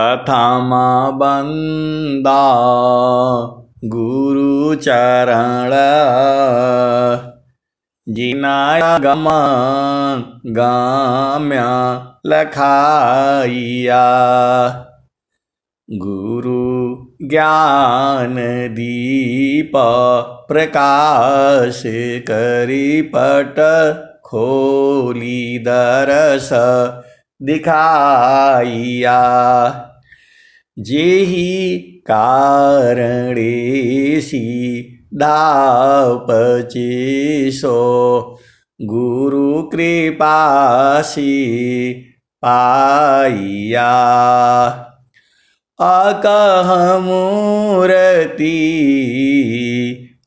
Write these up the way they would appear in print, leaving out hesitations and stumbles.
प्रथम बंदा गुरु चरण जिनाया गम गाम्य लखाइया। गुरु ज्ञान दीप प्रकाश करी पट खोली दरस दिखाइया। जेहि कारणेसी दापचेसो गुरु कृपासी पाइया। अकह मूरति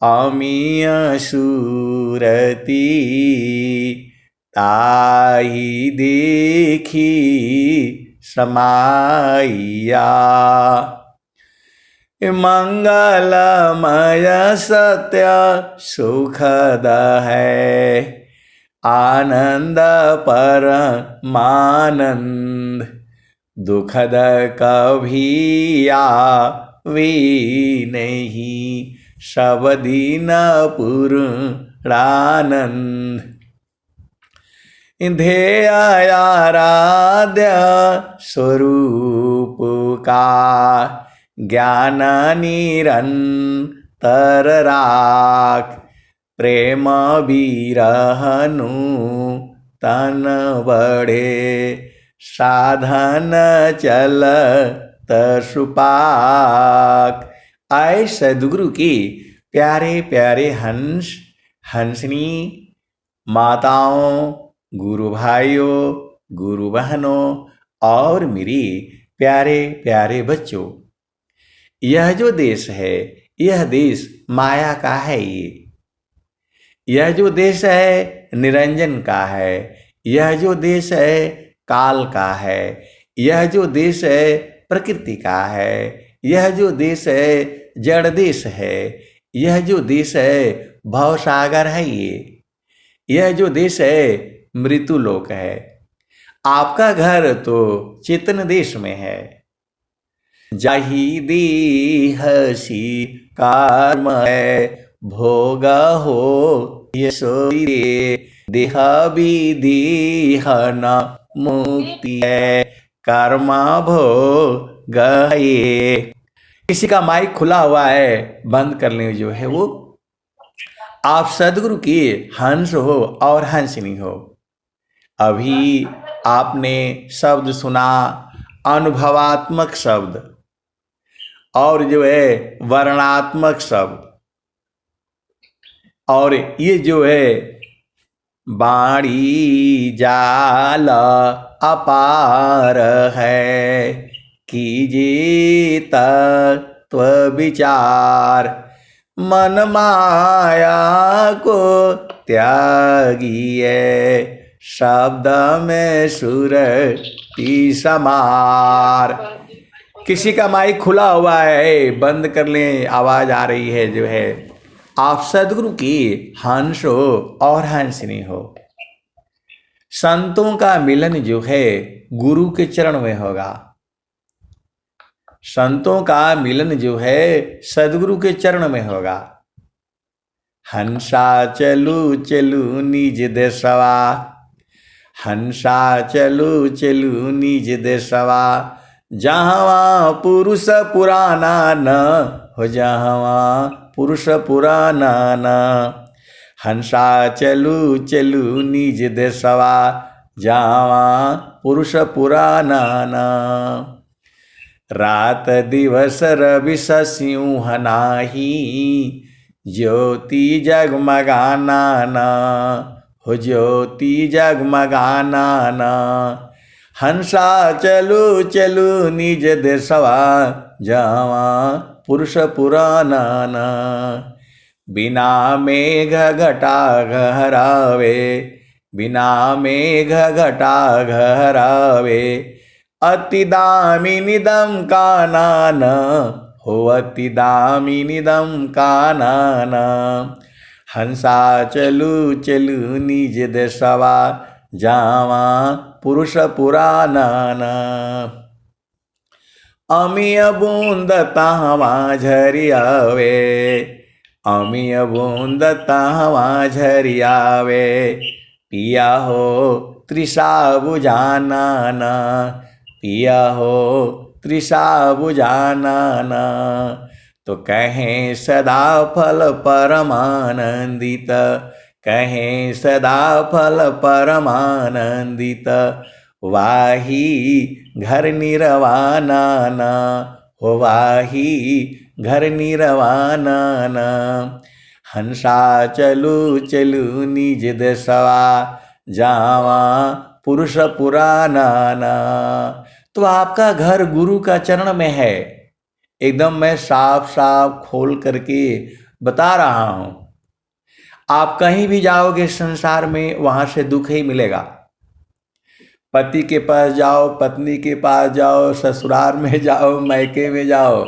अमीय सूरति ताहि देखी समाइया। मंगलमय सत्य सुखद है आनंद परमानंद। दुखद कभी आवे नहीं सब दिन पूर्णानंद। ध्येय आराध्य स्वरूप का ज्ञान निरंतर राख। प्रेम बिरहनु तन बढ़े साधन चलत सुपाक। आए सद्गुरु की प्यारे प्यारे हंस हंसनी माताओं, गुरु भाइयों, गुरु बहनों और मेरी प्यारे प्यारे बच्चों, यह जो देश है यह देश माया का है। यह जो देश है निरंजन का है। यह जो देश है काल का है। यह जो देश है प्रकृति का है। यह जो देश है जड़ देश है। यह जो देश है भवसागर है। यह जो देश है मृत्युलोक है। आपका घर तो चेतन देश में है। जाहि देहसी कर्म है भोग हो यशोरी रे। देह विदेह न मुक्ति है कर्म भोग है। किसी का माइक खुला हुआ है, बंद करने जो है वो। आप सद्गुरु की हंस हो और हंसनी हो। अभी आपने शब्द सुना, अनुभवात्मक शब्द और जो है वर्णात्मक शब्द, और ये जो है बाणी जाल अपार है कीजिए तत्व विचार। मन माया को त्यागिए शब्द में सुरति समार। किसी का माइक खुला हुआ है, बंद कर लें, आवाज आ रही है जो है। आप सद्गुरु की हंस हो और हंसनी हो। संतों का मिलन जो है गुरु के चरण में होगा। संतों का मिलन जो है सद्गुरु के चरण में होगा। हंसा चलू चलू निज देशवा। हंसा चलू चलू निज देशवा। जहाँ पुरुष पुराना न हो जहाँ पुरुष पुराना न। हंसा चलू चलू निज देशवा। जहाँ पुरुष पुराना न। रात दिवस रवि सिंह नाही ज्योति जगमगाना न हो ज्योति जगमगाना न। हंसा चलू चलू निज देशवा। जहाँ पुरुष पुराना न। बिना मेघ घटा घहरावे। बिना मेघ घटा घहरावे। अति दामिनी दम का नान हो अति दामिनी दम का नान। हंसा चलू चलू निज देशवा। जावा पुरुष पुराना। अमिय बूंद ताहवा झरी आवे, अमिय बूंद ताहवा झरी आवे, पिया हो तृषा बुझाना, पिया हो तृषा बुझाना। तो कहें सदा फल परमानंदित, कहें सदा फल परमानंदित, वाही घर निर्वाणा हो, वाही घर निर्वाणा। हंसा चलू चलू निज दसवा, जावा पुरुष पुराना। तो आपका घर गुरु का चरण में है, एकदम मैं साफ साफ खोल करके बता रहा हूं। आप कहीं भी जाओगे संसार में, वहां से दुख ही मिलेगा। पति के पास जाओ, पत्नी के पास जाओ, ससुराल में जाओ, मायके में जाओ,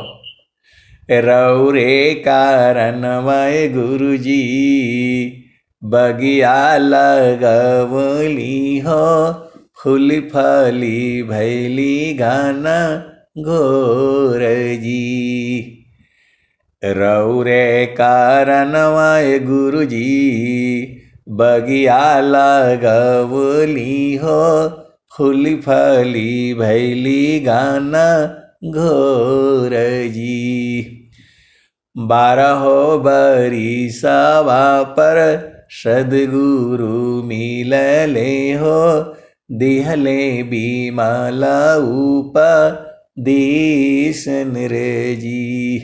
रौरे कारणमय गुरुजी बगिया लगवली हो, फूल फली भैली घना घोर जी। रौरे कारणमय गुरुजी बगिया लगवली हो, फूल फली भैली घना घोर जी। 12 बरिसवा पर सद्गुरु मिलले हो, दिहले बिमल उपदेशन रे जी।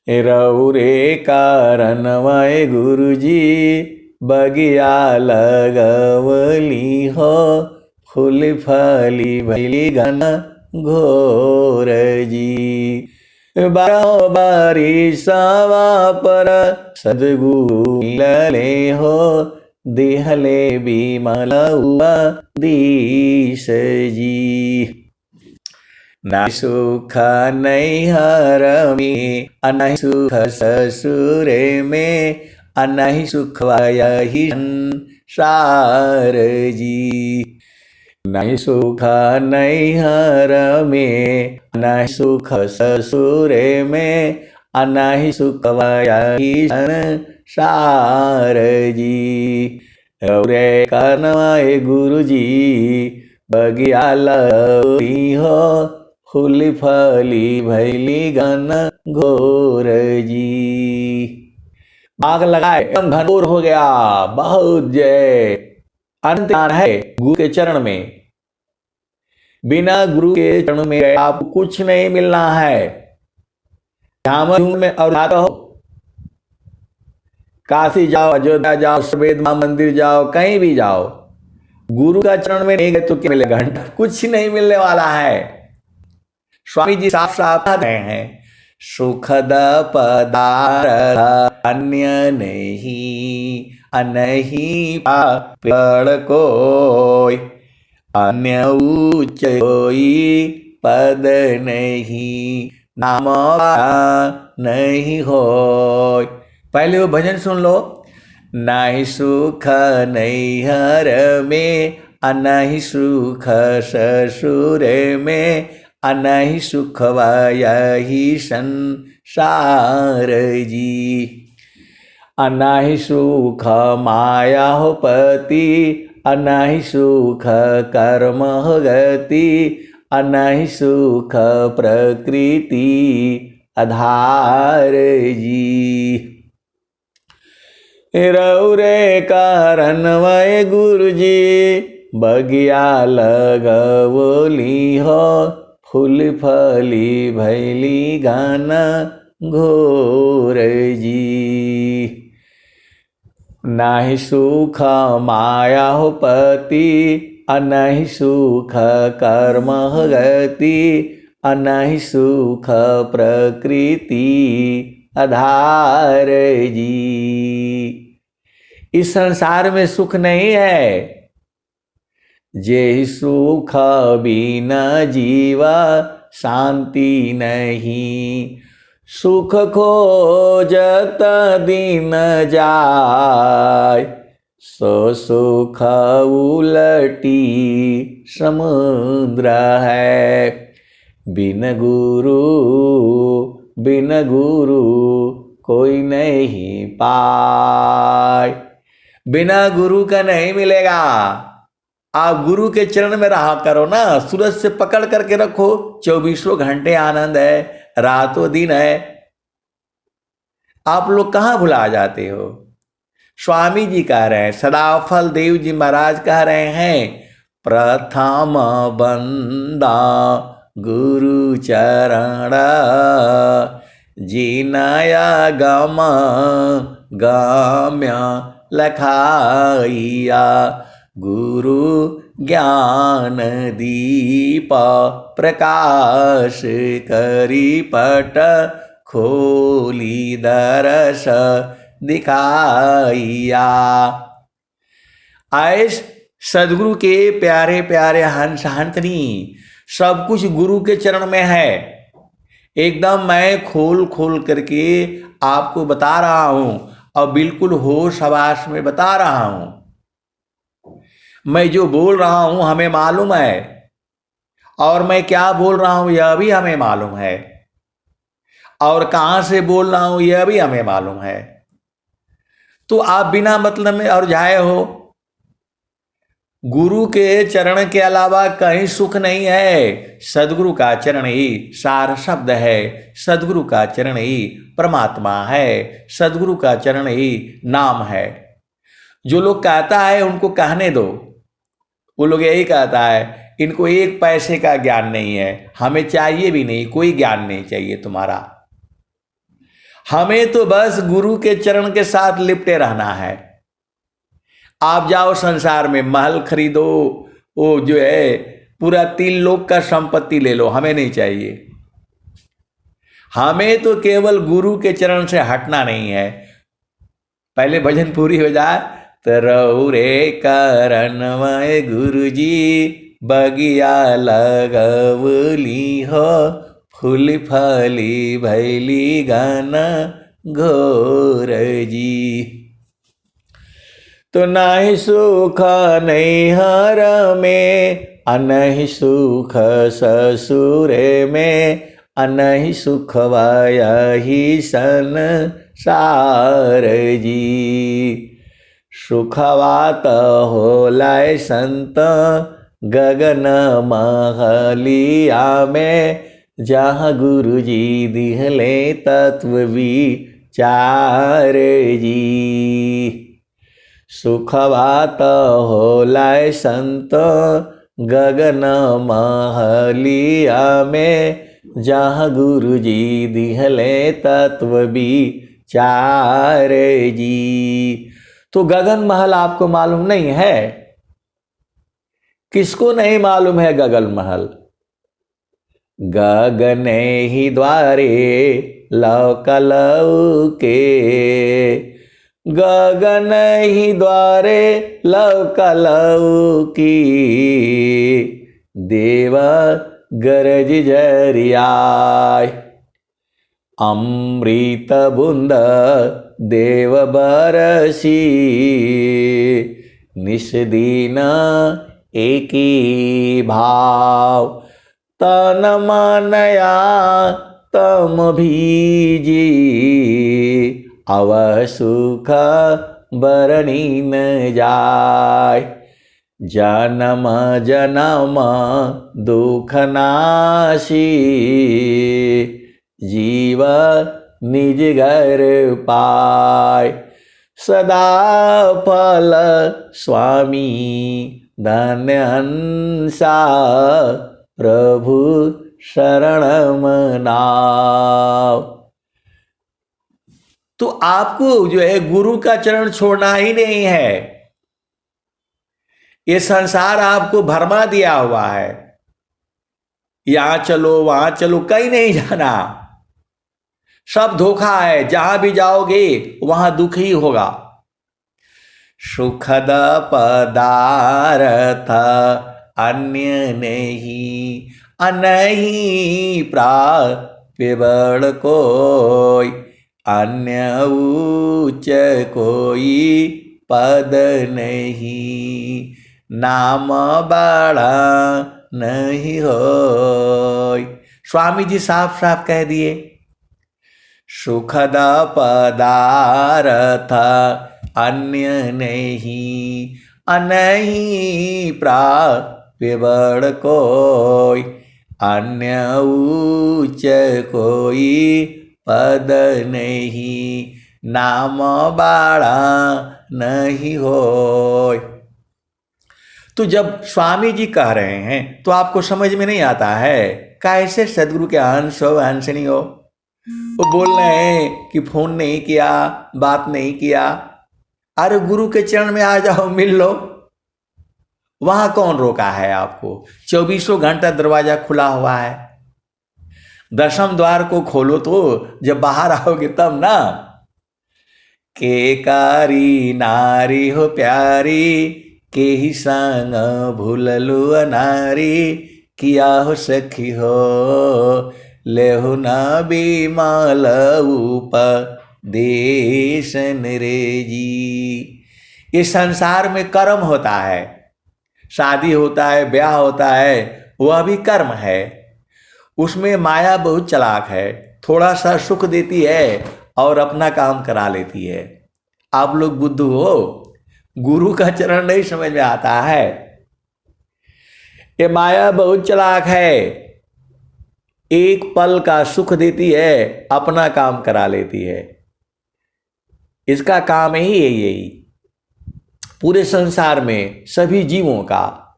रौरे कारणमय गुरुजी बगिया लगवली हो, फूल फली भैली घना घोर जी। 12 बरिसवा पर सद्गुरु मिलले हो, दिहले बिमल उपदेश जी। नहीं सुख नैहर में, नहीं सुख ससुरे में, नहीं सुख यही संसार जी। नहीं सुख नैहर में, नहीं सुख ससुरे में, नहीं सुख यही संसार जी। रौरे कारणमय गुरुजी बगिया लगवली हो, फूल फली भैली घना घोर जी। बाग लगाए एकदम घनघोर हो गया, बहुत जय। अंत है गुरु के चरण में। बिना गुरु के चरण में आपको कुछ नहीं मिलना है। में और हो, काशी जाओ, अयोध्या जाओ, सफेद मां मंदिर जाओ, कहीं भी जाओ, गुरु का चरण में नहीं गए तो क्या मिलेगा? कुछ नहीं मिलने वाला है। स्वामी जी साफ साफ कह रहे हैं, सुखद पदार्थ अन्य नहीं, नहीं पेड़ कोई, अन्य उच्च कोई पद नहीं, नाम नहीं हो। पहले वो भजन सुन लो। नहीं सुख नैहर में, नहीं सुख ससुर में, नहीं सुख यही संसार जी। नहीं सुख माया हो पति, नहीं सुख कर्म गति, नहीं सुख प्रकृति आधार जी। रौरे कारणमय गुरुजी बगिया लगवली हो, फूल फली भैली घना घोर जी। नहीं सुख माया हो पति, नहीं सुख कर्म गति, नहीं सुख प्रकृति आधार जी। इस संसार में सुख नहीं है। जे सुख बिना जीवा शांति नहीं, सुख खोजत दिन जाय, सो सुख उलटी समुद्र है। बिन गुरु कोई नहीं पाए। बिना गुरु का नहीं मिलेगा। आप गुरु के चरण में रहा करो ना, सूरज से पकड़ करके रखो, 24 घंटे आनंद है, रातों दिन है। आप लोग कहाँ भुला जाते हो। स्वामी जी कह रहे हैं, सदाफल देव जी महाराज कह रहे हैं, प्रथम बंदा गुरु चरण जिनया गम गम्य लखाइया। गुरु ज्ञान दीप प्रकाश करी पट खोली दरस दिखाइया। आयस सदगुरु के प्यारे प्यारे हंस हंसनी, सब कुछ गुरु के चरण में है। एकदम मैं खोल खोल करके आपको बता रहा हूं और बिल्कुल होश हवास में बता रहा हूं। मैं जो बोल रहा हूं हमें मालूम है, और मैं क्या बोल रहा हूं यह भी हमें मालूम है, और कहां से बोल रहा हूं यह भी हमें मालूम है। तो आप बिना मतलब में और जाए हो। गुरु के चरण के अलावा कहीं सुख नहीं है। सदगुरु का चरण ही सार शब्द है। सदगुरु का चरण ही परमात्मा है। सदगुरु का चरण ही नाम है। जो लोग कहता है उनको कहने दो। वो लोग यही कहता है, इनको एक पैसे का ज्ञान नहीं है, हमें चाहिए भी नहीं, कोई ज्ञान नहीं चाहिए तुम्हारा, हमें तो बस गुरु के चरण के साथ लिपटे रहना है। आप जाओ संसार में महल खरीदो, वो जो है पूरा 3 लोक का संपत्ति ले लो, हमें नहीं चाहिए। हमें तो केवल गुरु के चरण से हटना नहीं है। पहले भजन पूरी हो जाए, तरऊ रे करनमय गुरु जी बगिया लगवली हो, फूल फली भैली गाना घोर जी। तो नहीं सुख नैहर में, अनहि सुख ससुरे में, अनहि सुख वही संसार जी। सुखवात होलाय संत गगन महलिया में, जहाँ गुरु जी दिहले तत्व विचार जी। सुखवात होलाय संत गगन महलिया में, जहाँ गुरु जी दिहले तत्व विचार जी। तो गगन महल आपको मालूम नहीं है? किसको नहीं मालूम है गगन महल? गगन ही द्वारे लौके, गगन ही द्वारे लौकी, देव गरज जरियाय। अमृत बूंद देव बरसी, निस्दिन एकी भाव, तन मनया तम भीजी, अव सुख बरनी न जाय। जन्म जन्म दुख नाशी, जीव निज घर पाय। सदा फल स्वामी धन्य हंसा, प्रभु शरण मनाव। तो आपको जो है गुरु का चरण छोड़ना ही नहीं है। ये संसार आपको भरमा दिया हुआ है, यहां चलो वहां चलो, कहीं नहीं जाना, सब धोखा है। जहां भी जाओगे वहां दुख ही होगा। सुखद पदार्थ अन्य नहीं, अनहि प्राप्य बड़ कोई, अन्य उच्च कोई पद नहीं, नाम बड़ा नहीं होय। स्वामी जी साफ साफ कह दिए, सुखद पदार्थ अन्य नहीं, अनहीं प्राप्य बड़ कोई, अन्य उच्च कोई पद नहीं, नाम बाड़ा नहीं होय। तो जब स्वामी जी कह रहे हैं तो आपको समझ में नहीं आता है, कैसे सदगुरु के अंश हो हंसनी हो। वो बोल रहे हैं कि फोन नहीं किया, बात नहीं किया। अरे गुरु के चरण में आ जाओ, मिल लो। वहां कौन रोका है आपको? 24 घंटा दरवाजा खुला हुआ है। 10वें द्वार को खोलो तो जब बाहर आओगे तब ना। के कारी नारी हो प्यारी, के ही संग भूललु अनारी, किया हो सखी हो लेहु न बिमल उपदेशन रे जी। इस संसार में कर्म होता है, शादी होता है, ब्याह होता है, वह भी कर्म है। उसमें माया बहुत चालाक है, थोड़ा सा सुख देती है और अपना काम करा लेती है। आप लोग बुद्धू हो, गुरु का चरण नहीं समझ में आता है। ये माया बहुत चालाक है, एक पल का सुख देती है, अपना काम करा लेती है। इसका काम ही है यही। पूरे संसार में सभी जीवों का,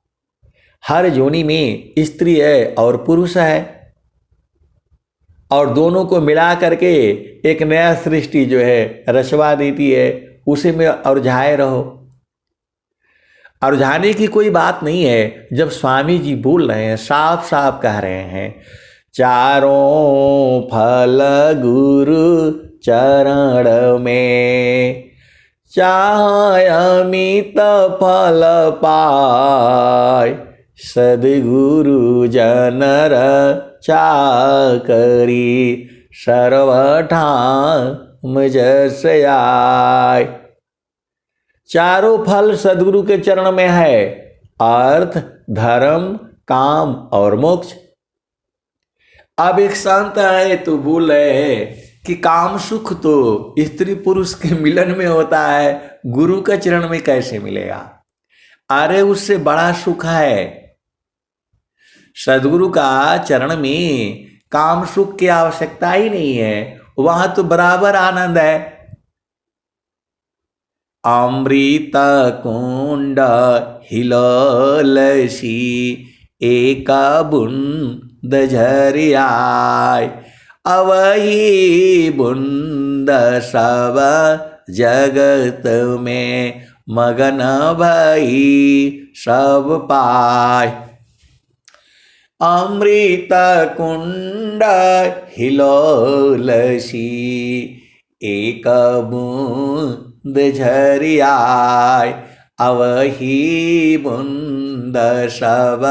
हर योनि में स्त्री है और पुरुष है, और दोनों को मिला करके एक नया सृष्टि जो है रचवा देती है। उसी में उलझाए रहो। उलझाने की कोई बात नहीं है। जब स्वामी जी बोल रहे हैं, साफ साफ कह रहे हैं, चारों फल गुरु चरण में, चाहे अमित फल पाय, सद्गुरु जनर चाकरी, सर्वठाम जस आय। चारों फल सद्गुरु के चरण में है, अर्थ, धर्म, काम और मोक्ष। अब एक संत है तो बोल रहे हैं कि काम सुख तो स्त्री पुरुष के मिलन में होता है, गुरु के चरण में कैसे मिलेगा? अरे उससे बड़ा सुख है। सदगुरु का चरण में काम सुख की आवश्यकता ही नहीं है, वहां तो बराबर आनंद है। अमृत कुंड हिललसी, एक बूंद झरियाय, अवही बूंद सब जगत में, मगन भई सब पाय। अमृत कुंड हिलोलसी, एक बूंद झरियाय, अवही बूंद सब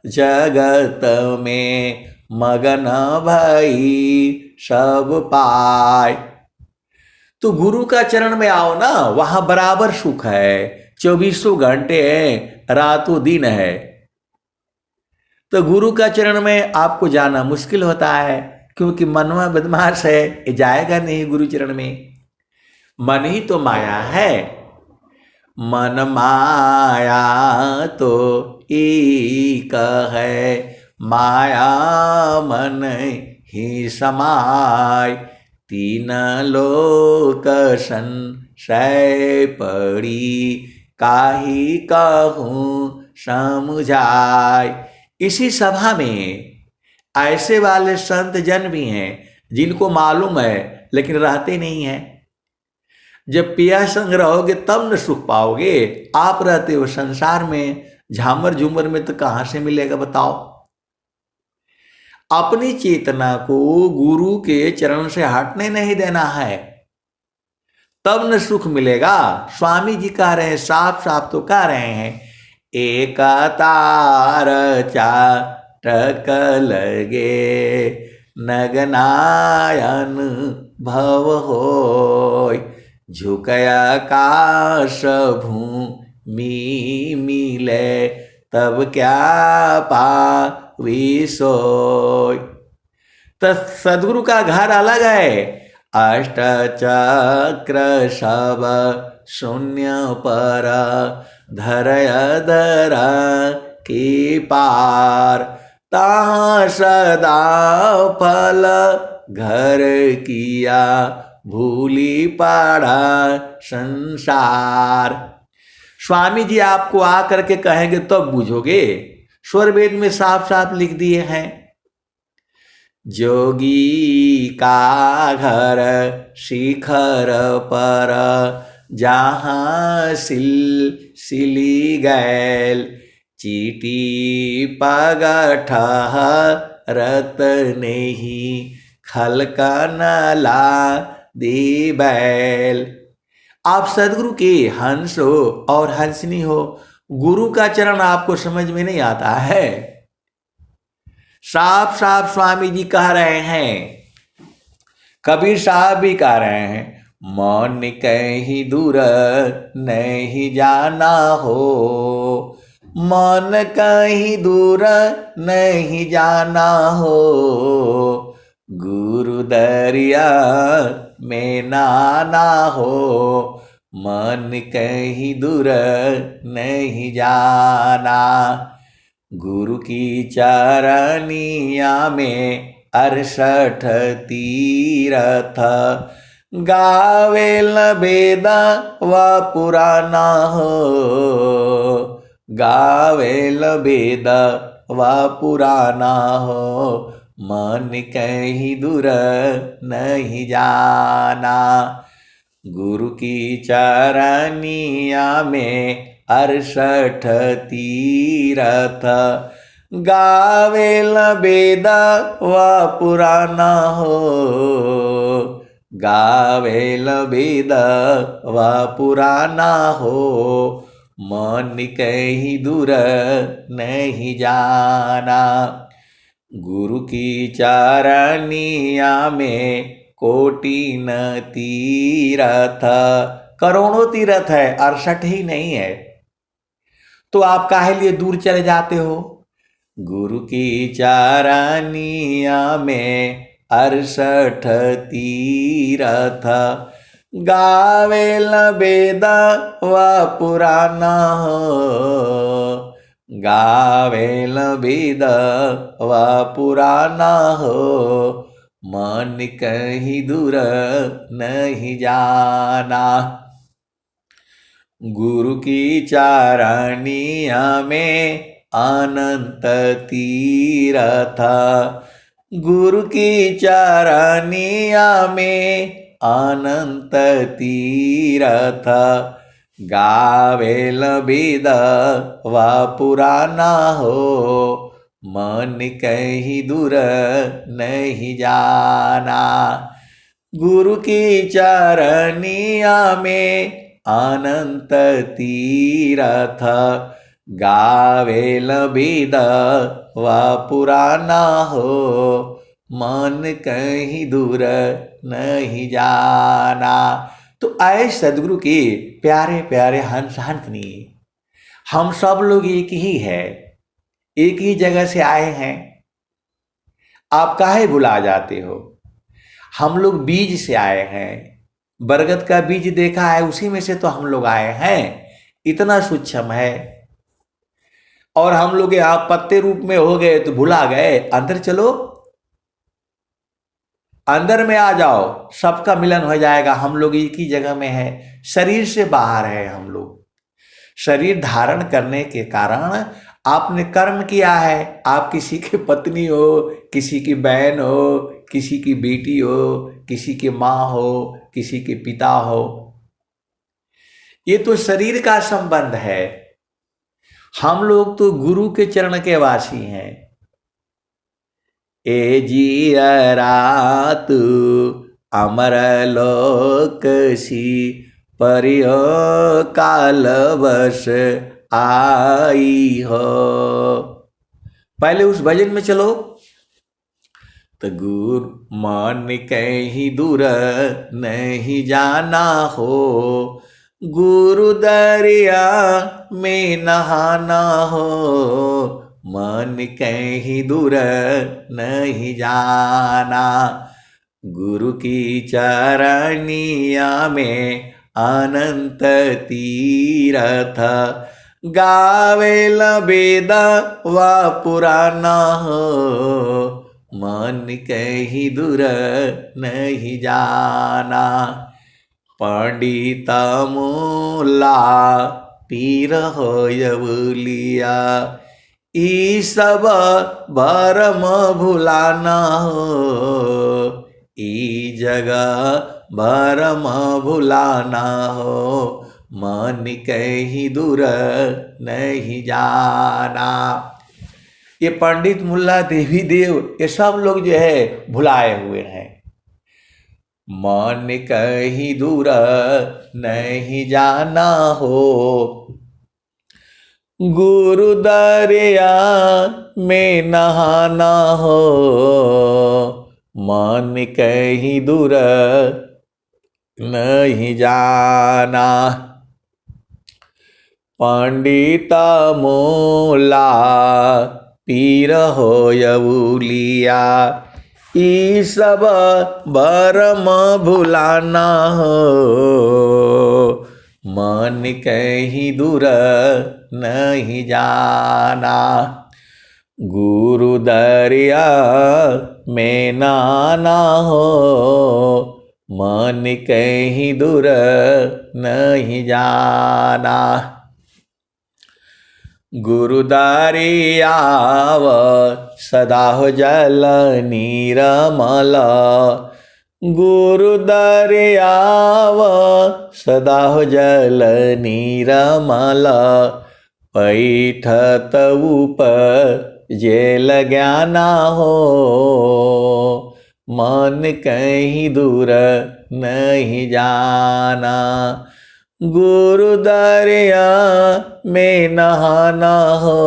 जगत में, मगन भई सब पाय। तो गुरु का चरण में आओ ना, वहां बराबर सुख है। 24 घंटे हैं, रातों दिन है। तो गुरु का चरण में आपको जाना मुश्किल होता है, क्योंकि मनवा बदमाश है, ये जाएगा नहीं गुरु चरण में। मन ही तो माया है। मन माया तो एक है, माया मन ही समाय, तीन लोक संशय पड़ी, काहि कहूँ समझाय। इसी सभा में ऐसे वाले संत जन भी हैं जिनको मालूम है लेकिन रहते नहीं हैं। जब पिया संग रहोगे तब न सुख पाओगे। आप रहते हो संसार में, झामर झूमर में तो कहां से मिलेगा बताओ। अपनी चेतना को गुरु के चरण से हटने नहीं देना है, तब न सुख मिलेगा। स्वामी जी कह रहे हैं, साफ साफ तो कह रहे हैं, एक तार चाटक लगे, नगनायन भव होय, झुकया आकाश भूमि मिले, तब क्या पावी सोय। तो सदगुरु का घर अलग है। अष्ट चक्र शब शून्य पर धरय धरा के पार, ताहाँ सदा फल घर किया भूली पड़ा संसार। स्वामी जी आपको आकर के कहेंगे तब तो बुझोगे। स्वर वेद में साफ साफ लिख दिए हैं, जोगी का घर शिखर पर जहाँ सिली गैल, चीटी पगठ रत नहीं खलका नला दी बैल। आप सदगुरु के हंस हो और हंसनी हो, गुरु का चरण आपको समझ में नहीं आता है। साफ साफ स्वामी जी कह रहे हैं, कबीर साहब भी कह रहे हैं, मन कहीं दूर नहीं जाना हो, मन कहीं दूर नहीं जाना हो, गुरु दरिया में नाना हो, मन कहीं दूर नहीं जाना। गुरु की चरनिया में 68 तीरथ, गावेल बेदा व पुराना हो, गावेल बेदा व पुराना हो, मन कहीं दूर नहीं जाना। गुरु की चरनिया में 68 तीरथ, गावेल बेदा व पुराना हो, गावेल बेदा व पुराना हो, मन कहीं दूर नहीं जाना। गुरु की चरनिया में कोटि न तीरथ, करोड़ों तीरथ है, 68 ही नहीं है, तो आप काहे लिए दूर चले जाते हो। गुरु की चरनिया में 68 तीरथ, गावेल बेदा व पुराना हो, गावेल बेदा व पुराना हो, मन कहीं दूर नहीं जाना। गुरु की चरनिया में अनंत तीरथ, गुरु की चरनिया में अनंत तीरथ, गावेल बेदा व पुराना हो, मन कहीं दूर नहीं जाना। गुरु की चरनिया में अनंत तीरथ, गावेल बेदा व पुराना हो, मन कहीं दूर नहीं जाना। तो आए सदगुरु के प्यारे प्यारे हंस हंसनी, हम सब लोग एक ही है, एक ही जगह से आए हैं। आप काहे भुला जाते हो। हम लोग बीज से आए हैं, बरगद का बीज देखा है, उसी में से तो हम लोग आए हैं। इतना सूक्ष्म है, और हम लोग यहाँ पत्ते रूप में हो गए तो भुला गए। अंदर चलो, अंदर में आ जाओ, सबका मिलन हो जाएगा। हम लोग एक ही जगह में है, शरीर से बाहर है हम लोग। शरीर धारण करने के कारण आपने कर्म किया है। आप किसी की पत्नी हो, किसी की बहन हो, किसी की बेटी हो, किसी की माँ हो, किसी के पिता हो। ये तो शरीर का संबंध है। हम लोग तो गुरु के चरण के वासी हैं। ए जीरातु अमर लोक सी परियो कालवश आई हो। पहले उस भजन में चलो। तो गुरु मन कहीं दूर नहीं जाना हो, गुरु दरिया में नहाना हो, मन कहीं दूर नहीं जाना। गुरु की चरनिया में अनंत तीरथ, गावेल वेद व पुराण हो, मन कहीं दूर नहीं जाना। पंडित मूला पीर होय बोलिया, ई सब भरम भुलाना हो, ई जगह भरम भुलाना हो, मन कहीं दूर नहीं जाना। ये पंडित मुल्ला देवी देव ये सब लोग जो है भुलाए हुए हैं। मन कहीं दूर नहीं जाना हो, गुरु दरिया में नहाना हो, मन कहीं दूर नहीं जाना। पंडित मूला पीर होय बोलिया, ई सब भरम भुलाना हो, मन कहीं दूर नहीं जाना। गुरु दरिया में नहाना हो, मन कहीं दूर नहीं जाना। गुरु दरियाव सदा हो जल नीरमल, गुरु दरियाव सदा हो जल नीरमल, पैठत उपजेल ज्ञाना हो, मन कहीं दूर नहीं जाना। गुरु दरिया में नहाना हो,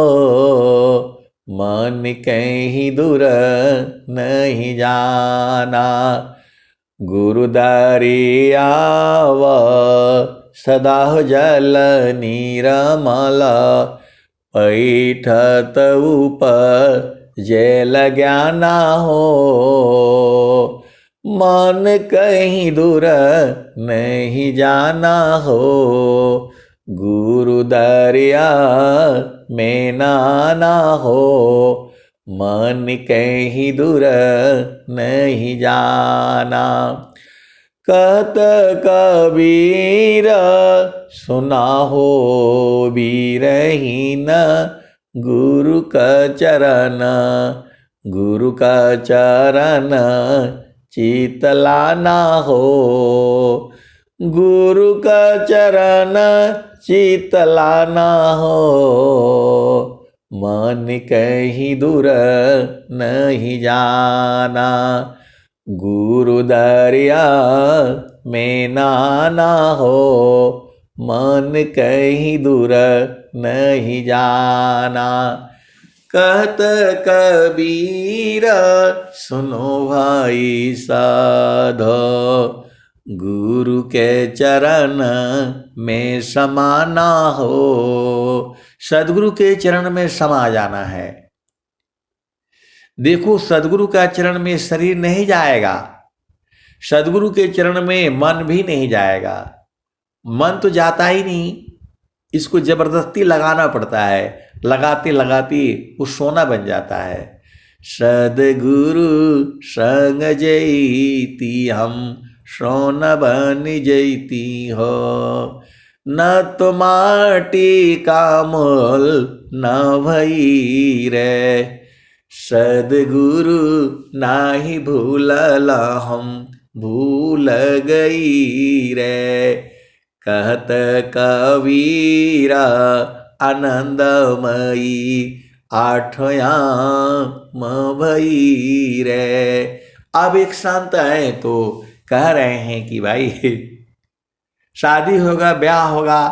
मन कहीं दूर नहीं जाना। गुरु दरियाव सदा हो जल नीरमल, पैठत उपजेल ज्ञाना हो, मन कहीं दूर नहीं जाना हो। गुरु दरिया में नहाना हो, मन कहीं दूर नहीं जाना। कहत कबीर सुना हो बीरहीन, गुरु का चरण, गुरु का चरण चितलाना हो, गुरु का चरण चितलाना हो, मन कहीं दूर नहीं जाना। गुरु दरिया में नहाना हो, मन कहीं दूर नहीं जाना। कहत कबीर सुनो भाई साधो, गुरु के चरण में समाना हो। सदगुरु के चरण में समा जाना है। देखो सदगुरु का चरण में शरीर नहीं जाएगा, सदगुरु के चरण में मन भी नहीं जाएगा। मन तो जाता ही नहीं, इसको जबरदस्ती लगाना पड़ता है, लगाते लगाते वो सोना बन जाता है। सदगुरु संग जैती हम सोना बन जैती हो, न तो माटी का मोल न भई रे। सदगुरु नाही भूलला हम भूल गई रे। कहत कबीरा आनंदमयी आठयाम भई रे। अब एक संत है तो कह रहे हैं कि भाई शादी होगा, ब्याह होगा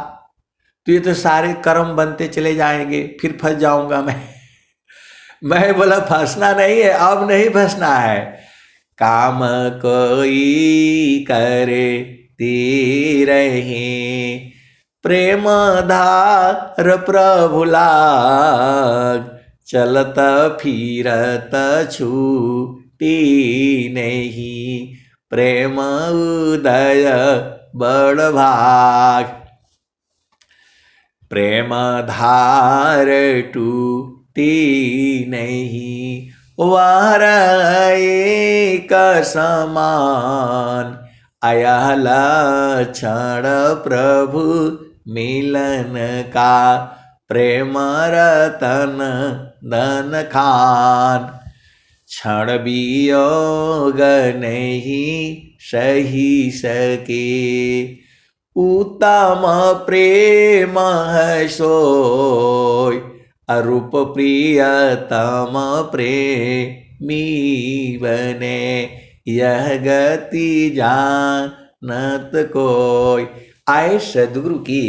तो ये तो सारे कर्म बनते चले जाएंगे, फिर फंस जाऊंगा मैं बोला फंसना नहीं है, अब नहीं फंसना है। काम कोई करे ती रहे, प्रेम धार प्रभु लाग, चलत फिरत छूटी नहीं, प्रेम उदय बड़ भाग। प्रेम धार टूटी नहीं, वार एक समान। आया लक्षण प्रभु मिलन का, प्रेम रतन धन खान। क्षण वियोग नहीं सही सके, उत्तम प्रेम है सोय। अरूप प्रियतम प्रेमी बने, यह गति जानत कोय। आए सदगुरु की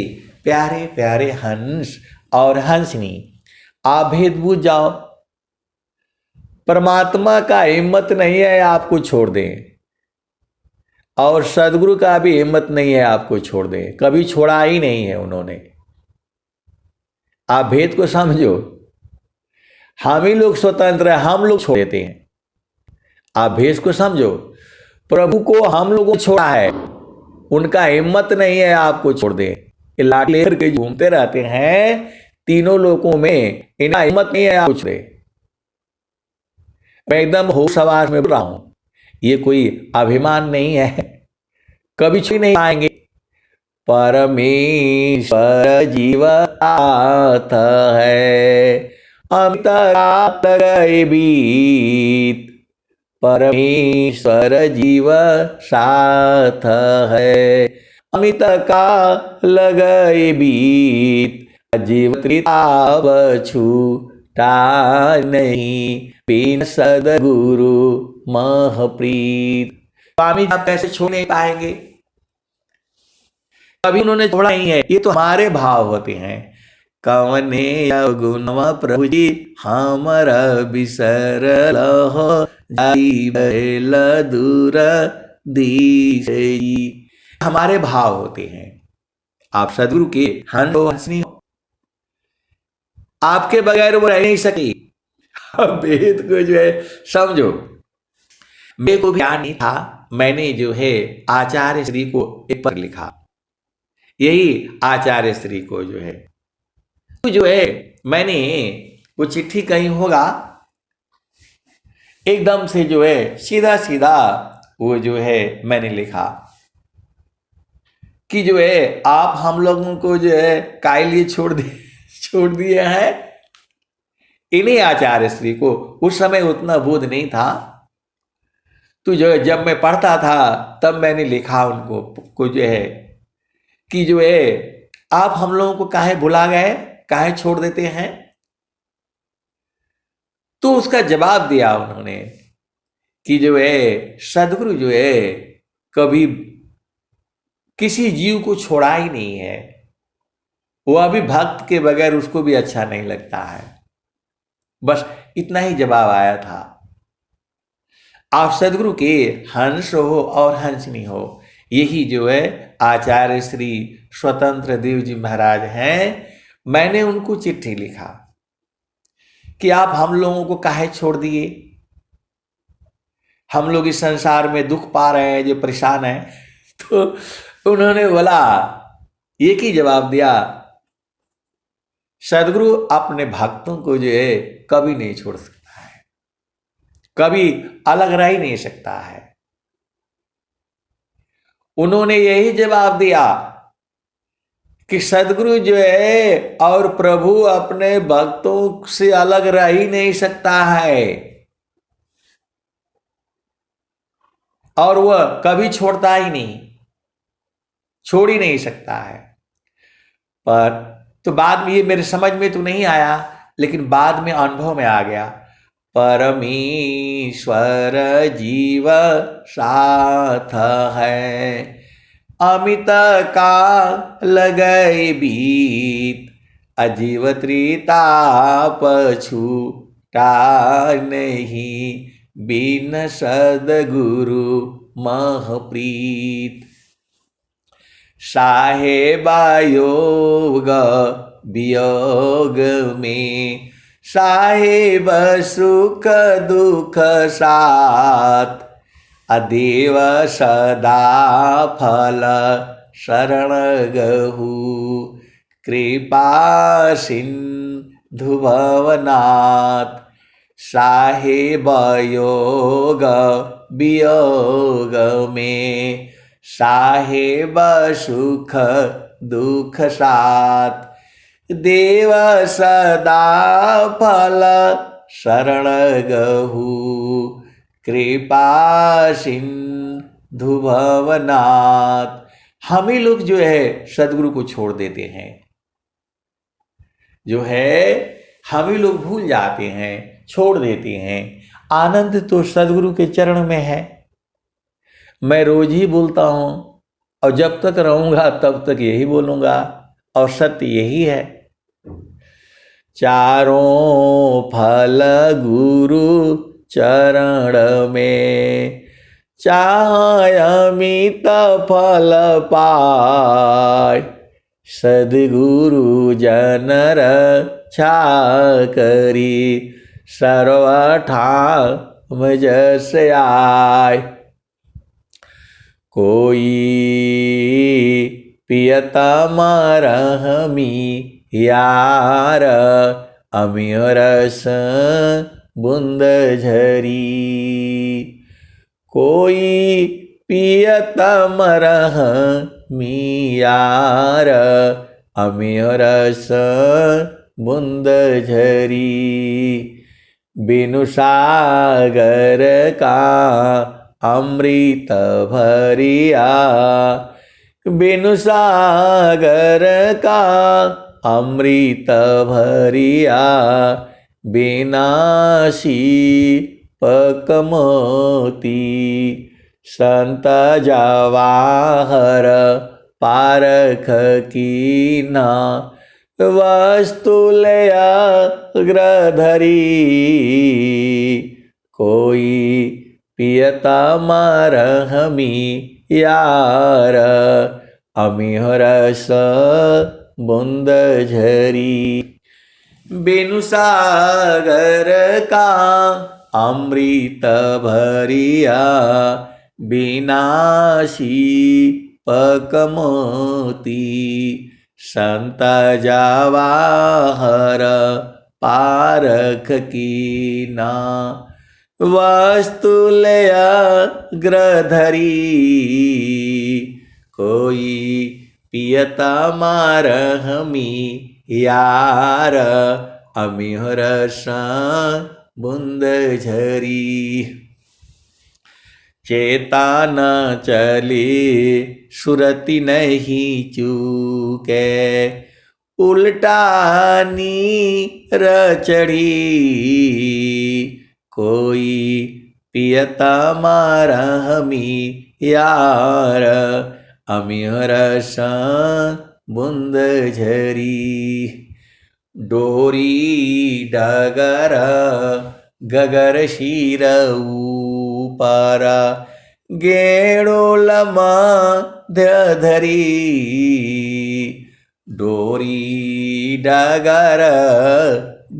प्यारे प्यारे हंस और हंसनी, आप भेद बूझ जाओ। परमात्मा का हिम्मत नहीं है आपको छोड़ दें, और सदगुरु का भी हिम्मत नहीं है आपको छोड़ दें, कभी छोड़ा ही नहीं है उन्होंने। आप भेद को समझो। हम ही लोग स्वतंत्र हैं, हम लोग छोड़ देते हैं। आप भेद को समझो। प्रभु को हम लोगों ने छोड़ा है, उनका हिम्मत नहीं है आपको छोड़ दे। ये लाठी लेकर के घूमते रहते हैं तीनों लोगों में, इनका हिम्मत नहीं है आपको छोड़ दे। मैं एकदम होश आवाज में बोल रहा हूं, ये कोई अभिमान नहीं है, कभी छू नहीं पाएंगे। परमेश्वर जीवत है, अमित गए बीत। परमेश्वर जीव साथ है, अमित का लगए बीत। जीव त्रिताप छूटा नहीं, बिन सदगुरु महप्रीत। स्वामी आप कैसे छोड़ नहीं पाएंगे, कभी उन्होंने छोड़ा नहीं है। ये तो हमारे भाव होते हैं। कवने गुणवा प्रभु जी हमरा बिसर लहो, जाई बैल दूर दीसई। हमारे भाव होते हैं। आप सदगुरु के हंसनी हो, आपके बगैर वो रह नहीं सकी। वेद को जो है समझो। मेरे को भी ज्ञान नहीं था, मैंने जो है आचार्य श्री को एक पत्र लिखा। यही आचार्य श्री को जो है मैंने वो चिट्ठी कहीं होगा, एकदम से जो है सीधा सीधा वो जो है मैंने लिखा कि जो है आप हम लोगों को जो है काय लिए छोड़ दिए हैं। इन्हीं आचार्य श्री को उस समय उतना बोध नहीं था, तो जो है जब मैं पढ़ता था तब मैंने लिखा उनको को जो है कि जो है आप हम लोगों को काहे भुला गए, काहे छोड़ देते हैं। तो उसका जवाब दिया उन्होंने कि जो है सदगुरु जो है कभी किसी जीव को छोड़ा ही नहीं है, वो अभी भक्त के बगैर उसको भी अच्छा नहीं लगता है। बस इतना ही जवाब आया था। आप सदगुरु के हंस हो और हंसनी हो, यही जो है आचार्य श्री स्वतंत्र देव जी महाराज हैं। मैंने उनको चिट्ठी लिखा कि आप हम लोगों को काहे छोड़ दिए, हम लोग इस संसार में दुख पा रहे हैं, जो परेशान हैं। तो उन्होंने बोला, एक ही जवाब दिया, सदगुरु अपने भक्तों को जो है कभी नहीं छोड़ सकता है, कभी अलग रह ही नहीं सकता है। उन्होंने यही जवाब दिया कि सदगुरु जो है और प्रभु अपने भक्तों से अलग रह ही नहीं सकता है, और वह कभी छोड़ता ही नहीं, छोड़ ही नहीं सकता है। पर तो बाद में ये मेरे समझ में तो नहीं आया, लेकिन बाद में अनुभव में आ गया। परमेश्वर जीव साथ है, अमित का लगए बीत। अजीव त्रिताप छूटा नहीं, बिन सदगुरु महप्रीत। साहेबा योग वियोग में, साहेब सुख दुख साथ, अदेव सदा फल शरण गहु, कृपा सिंधु भवनाथ, साहेब योग वियोग में, साहेब सुख दुख साथ, देव सदा फल शरण गहु, कृपा सिंधु भवनाथ। हम ही लोग जो है सदगुरु को छोड़ देते हैं, जो है हम ही लोग भूल जाते हैं, छोड़ देते हैं। आनंद तो सदगुरु के चरण में है। मैं रोज ही बोलता हूं और जब तक रहूंगा तब तक यही बोलूंगा, और सत्य यही है। चारों फल गुरु चरण में, चाहे अमित फल पाय, सद्गुरु जन रक्षा करी, सर्वठाम जस आय। कोई पियतम रहमी यार, अमिय रस बूंद झरी, कोई पियतम रहमी यार, अमिय रस बूंद झरी, बिनु सागर का अमृत भरिया, बिनु सागर का अमृत भरिया, बिनाशी पकमोती, संत जवाहर पारख कीना, वस्तुलय ग्रधरी, कोई पियतम रहमी यार, अमिह रस बूंद झरी, बिनु सागर का अमृत भरिया, बिनाशी पकमोती, संत जवाहर पारख कीना, वस्तुलय ग्रधरी, कोई पियतम रहमी यार, अमिह रस बूंद झरी, चेता न चली सुरति नहीं चूके, उल्टा नीर चढ़ी, कोई पियतम रहमी यार, अमिह रस बूंद झरी, डोरी डगर गगर शिर ऊपर, गेणुल मध्य धरी, डोरी डगर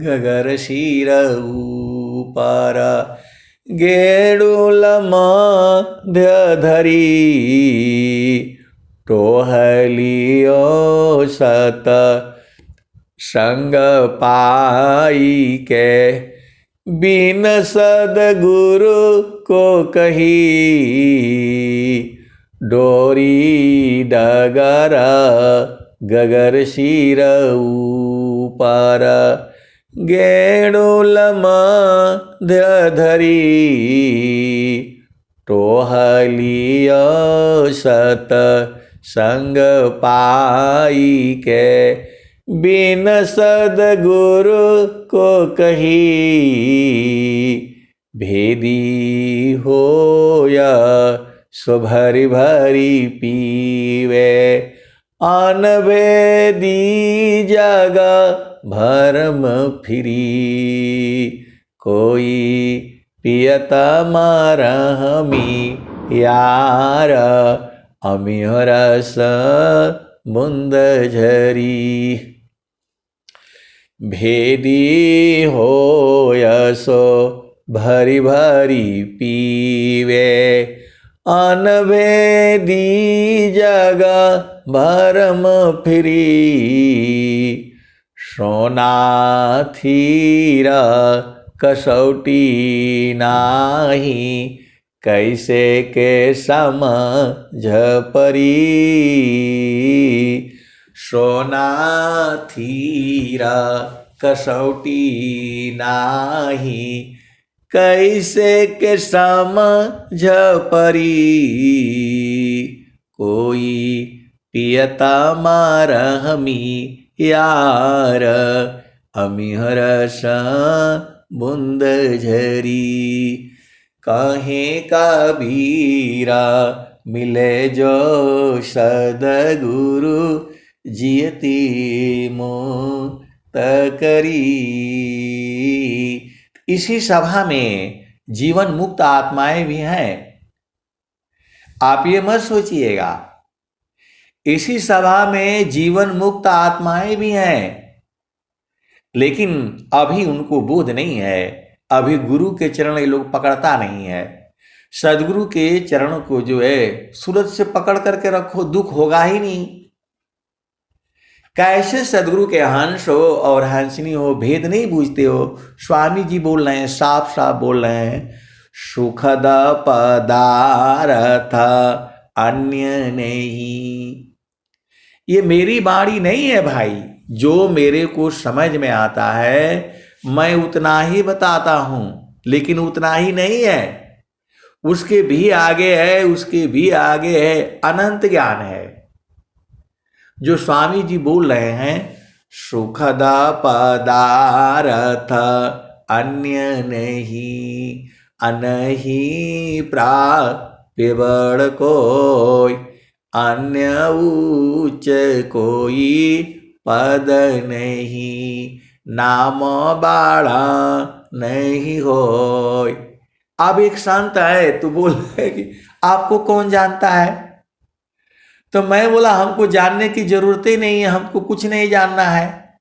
गगर शिर ऊपर, गेणुल मध्य धरी, टोहलियो सत संग पाई के, बिन सद्गुरु को कही, डोरी डगर गगर शिर ऊपर, गेणुल मध्य धरी, टोहलियो सत संग पाई के, बिन सद्गुरु को कही, भेदी होया सो भरी भरी पीवे, अनभेदी जग भरम फिरी, कोई पियतम रहमी यार, अमिह रस बूंद झरी, भेदी हो यसो भरी भरी पीवे अनभेदी जग भरम फिरी सोना थीरा कसौटी नाही कैसे के समझ परी सोना थीरा कसौटी नाही कैसे के समझ परी कोई पियता मार हमी यार अमिहरस बुंद झरी कहे कबीरा मिले जो सदगुरु जियती मुक्त करी। इसी सभा में जीवन मुक्त आत्माएं भी हैं, आप ये मत सोचिएगा। इसी सभा में जीवन मुक्त आत्माएं भी हैं, लेकिन अभी उनको बोध नहीं है, अभी गुरु के चरण ये लोग पकड़ता नहीं है। सदगुरु के चरण को जो है सूरत से पकड़ करके रखो, दुख होगा ही नहीं। कैसे सदगुरु के हंस हो और हंसनी हो, भेद नहीं बूझते हो। स्वामी जी बोल रहे हैं, साफ साफ बोल रहे हैं, सुखद पदार्थ अन्य नहीं। ये मेरी बाणी नहीं है भाई, जो मेरे को समझ में आता है मैं उतना ही बताता हूं, लेकिन उतना ही नहीं है, उसके भी आगे है, उसके भी आगे है, अनंत ज्ञान है। जो स्वामी जी बोल रहे हैं, सुखद पदार्थ अन्य नहीं, अनहि प्राप्य बड़ कोई, अन्य उच्च कोई पद नहीं, नाम बाड़ा नहीं होय। अब एक संत है तो बोल रहे कि आपको कौन जानता है, तो मैं बोला हमको जानने की जरूरत ही नहीं है, हमको कुछ नहीं जानना है।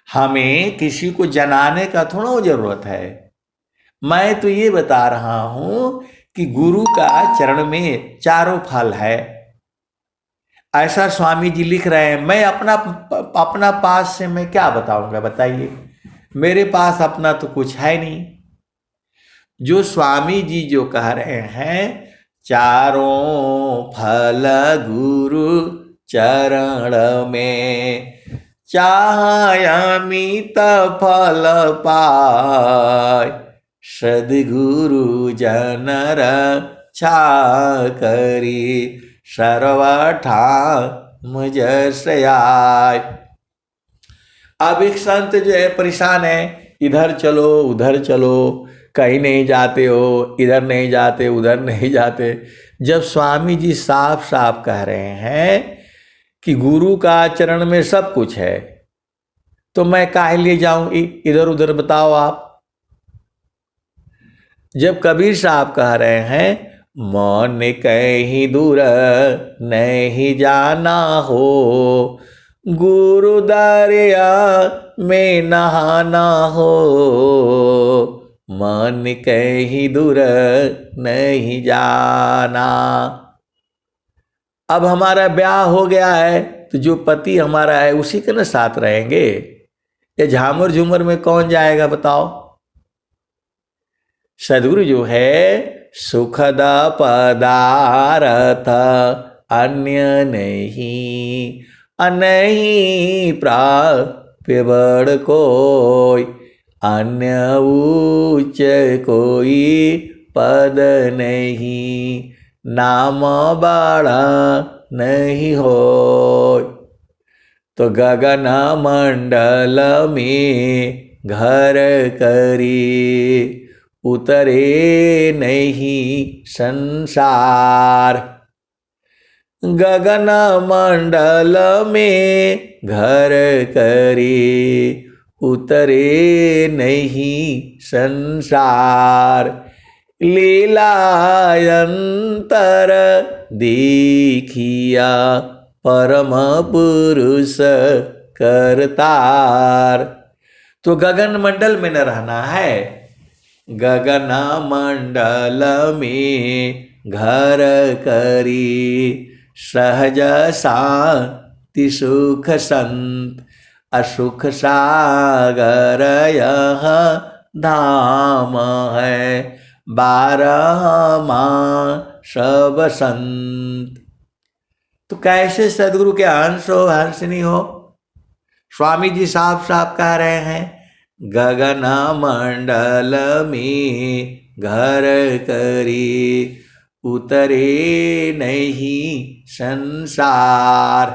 हमें किसी को जनाने का थोड़ा जरूरत है। मैं तो ये बता रहा हूं कि गुरु का चरण में चारों फल है, ऐसा स्वामी जी लिख रहे हैं। मैं अपना पास से मैं क्या बताऊंगा, बताइए। मेरे पास अपना तो कुछ है नहीं। जो स्वामी जी जो कह रहे हैं, चारों फल गुरु चरण में, चाहे अमित फल पाय, सद्गुरु जनर छा करी, सर्वठा मुझ से आय। अब एक संत जो है परेशान है, इधर चलो उधर चलो, कहीं नहीं जाते हो, इधर नहीं जाते उधर नहीं जाते। जब स्वामी जी साफ साफ कह रहे हैं कि गुरु का चरण में सब कुछ है, तो मैं काहे लिए जाऊं इधर उधर, बताओ आप। जब कबीर साहब कह रहे हैं, मन कहीं दूर नहीं जाना हो, गुरु दरिया में नहाना हो, मन कहीं दूर नहीं जाना। अब हमारा ब्याह हो गया है तो जो पति हमारा है उसी के न साथ रहेंगे, ये झामुर झूमर में कौन जाएगा बताओ। सदगुरु जो है सुखद पदार्थ अन्य नहीं, अनहि प्राप्य बड़ कोई, अन्य उच्च कोई पद नहीं, नाम बड़ा नहीं हो। तो गगन मंडल में घर करी, उतरे नहीं संसार। गगन मंडल में घर करी, उतरे नहीं संसार। लीलायंतर देखिया परम पुरुष करतार। तो गगन मंडल में न रहना है, गगन मंडल में घर करी सहज शांति सुख संत, असुख सागर यह धाम है, 12 मास बसंत। तो कैसे सदगुरु के हंस हो हंसनी हो? स्वामी जी साफ साफ कह रहे हैं, गगन मंडल में घर करी उतरे नहीं संसार।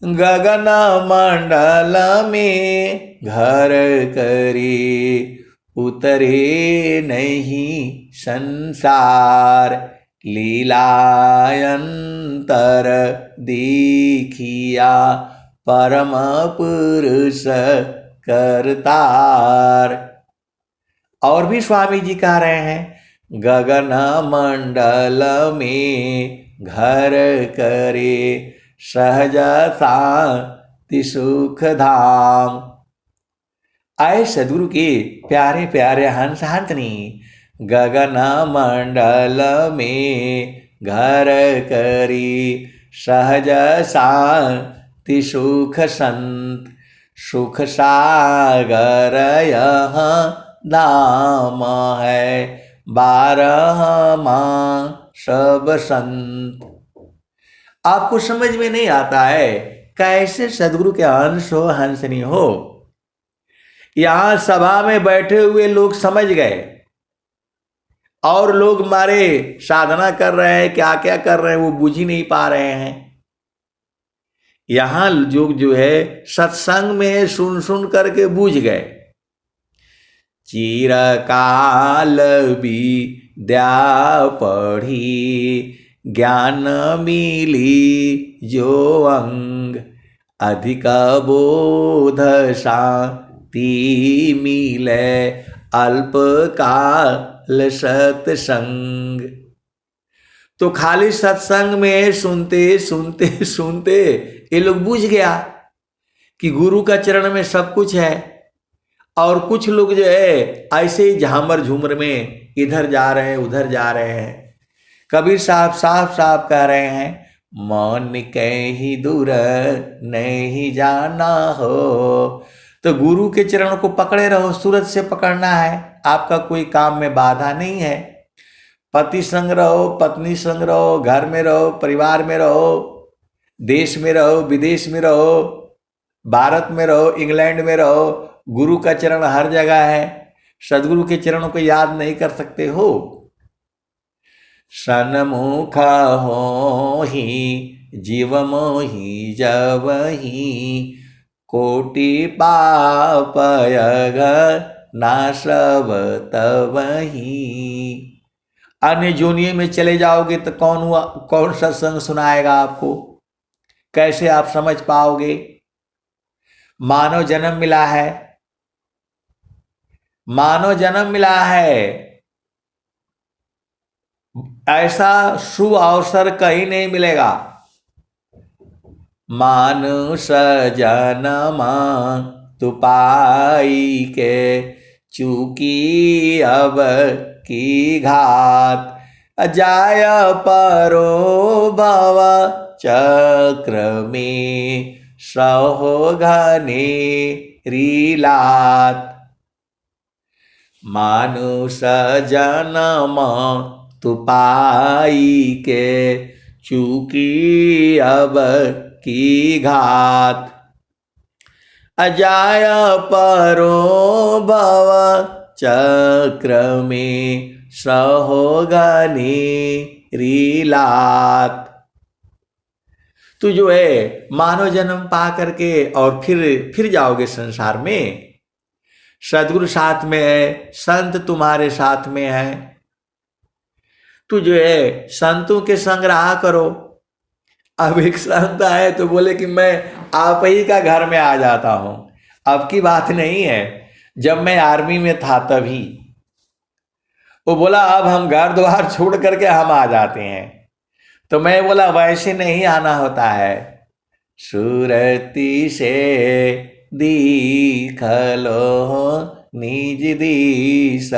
गगन मंडल में घर करी उतरे नहीं संसार, लीलायंतर दीखिया परम पुरुष करतार। और भी स्वामी जी कह रहे हैं, गगन मंडल में घर करे सहज शांति सुख धाम। आए सदगुरु के प्यारे प्यारे हंस हंसनी, गगन मंडल में घर करी सहज शांति सुख संत, सुख सागर यह धाम है, 12 मास बसंत। आपको समझ में नहीं आता है कैसे सदगुरु के अंश हो हंसनी हो? यहां सभा में बैठे हुए लोग समझ गए, और लोग मारे साधना कर रहे हैं, क्या क्या कर रहे हैं वो बुझ ही नहीं पा रहे हैं। यहां लोग जो है सत्संग में सुन सुन करके बुझ गए। चिरकाल विद्या पढ़ी ज्ञान मिली जो अंग, अधिक बोध शांति मिले अल्प काल सत्संग। तो खाली सत्संग में सुनते सुनते सुनते ये लोग बुझ गया कि गुरु का चरण में सब कुछ है। और कुछ लोग जो है ऐसे ही झामर झूमर में इधर जा रहे हैं उधर जा रहे हैं। कबीर साहब साफ साफ कह रहे हैं, मन कहीं दूर नहीं जाना हो। तो गुरु के चरणों को पकड़े रहो, सूरज से पकड़ना है। आपका कोई काम में बाधा नहीं है। पति संग रहो, पत्नी संग रहो, घर में रहो, परिवार में रहो, देश में रहो, विदेश में रहो, भारत में रहो, इंग्लैंड में रहो, गुरु का चरण हर जगह है। सदगुरु के चरणों को याद नहीं कर सकते हो? सन्मुख हो ही जीव मोहि जबहि, कोटि पाप यग नाशव तबहि। अन्य जोनियों में चले जाओगे तो कौन सत्संग सुनाएगा आपको? कैसे आप समझ पाओगे? मानव जन्म मिला है, मानव जन्म मिला है, ऐसा शुभ अवसर कहीं नहीं मिलेगा। मानुष जन्मा तु पाई के, चूकी अब की घात, जाय परो भव चक्र में, सहो घनेरी लात। मानुष जन्म तु पाई के, चूकी अब की घात, अजाय परो भव चक्र में, सहो घनेरी लात। तू जो है मानव जन्म पा करके और फिर जाओगे संसार में। सदगुरु साथ में है, संत तुम्हारे साथ में है। तू जो है संतों के संग रहा करो। अब एक संत आए तो बोले कि मैं आप ही का घर में आ जाता हूं। अब की बात नहीं है, जब मैं आर्मी में था तभी। वो बोला अब हम घर द्वार छोड़ करके हम आ जाते हैं। तो मैं बोला वैसे नहीं आना होता है। सुरति से दीखलो निज दीस,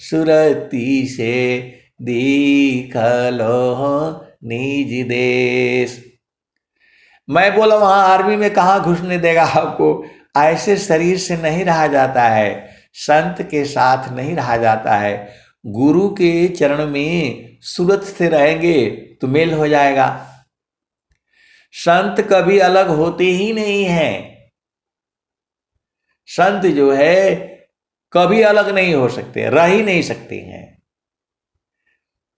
सुरति से दीखलो निज देश। मैं बोला वहां आर्मी में कहाँ घुसने देगा आपको, ऐसे शरीर से नहीं रहा जाता है, संत के साथ नहीं रहा जाता है। गुरु के चरण में सूरत से रहेंगे तो मेल हो जाएगा। संत कभी अलग होते ही नहीं है, संत जो है कभी अलग नहीं हो सकते, रह ही नहीं सकते हैं,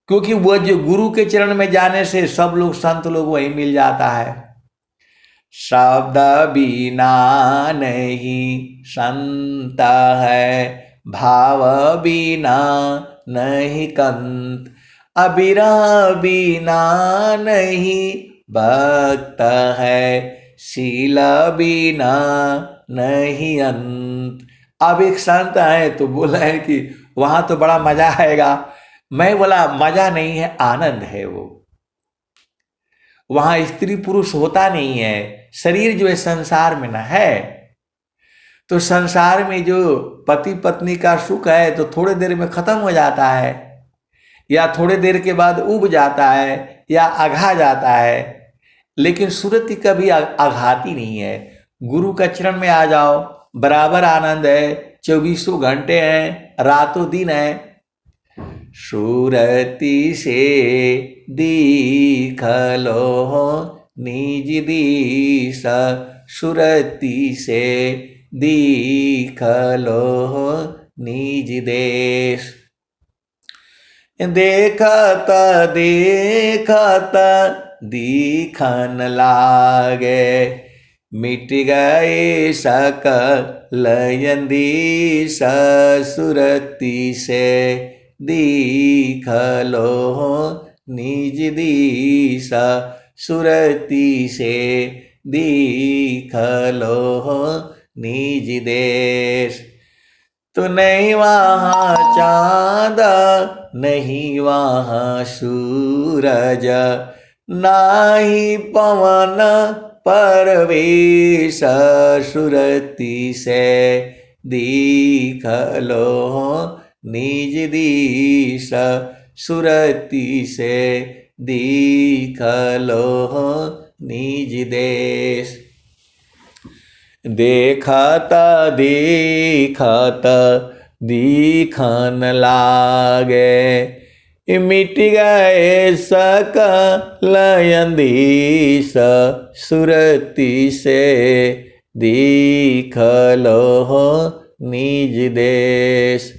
क्योंकि वह जो गुरु के चरण में जाने से सब लोग संत लोग वही मिल जाता है। शब्द बिना नहीं संत है, भाव बिना नहीं कंत, अविरह बिना नहीं भक्त है, शील बिना नहीं अंत। अब एक संत है तो बोला है कि वहां तो बड़ा मजा आएगा। मैं बोला मजा नहीं है, आनंद है। वो वहां स्त्री पुरुष होता नहीं है, शरीर जो है संसार में ना है। तो संसार में जो पति पत्नी का सुख है तो थोड़े देर में खत्म हो जाता है, या थोड़े देर के बाद उब जाता है या आघा जाता है, लेकिन सुरति कभी आघाती नहीं है। गुरु का चरण में आ जाओ, बराबर आनंद है, 24 घंटे हैं, रातों दिन है। सुरति से दीखलो निज दीस, सुरति से दीखलो निज देश। देखत देखत दीखन लागे, मिट गए सकल यंदीस, सुरति से दीखलो निज दीस, सुरति से दीखलो निज देश। तो नहीं वहाँ चाँद नहीं वहाँ सूरज, नाही पवन परवेश, सुरति से दीखलो निज दीस, सुरति से दीखलो निज देश। देखत देखत दीखन लागे, मिट गए सकल यंदीस, सुरति से दीखलो निज देश।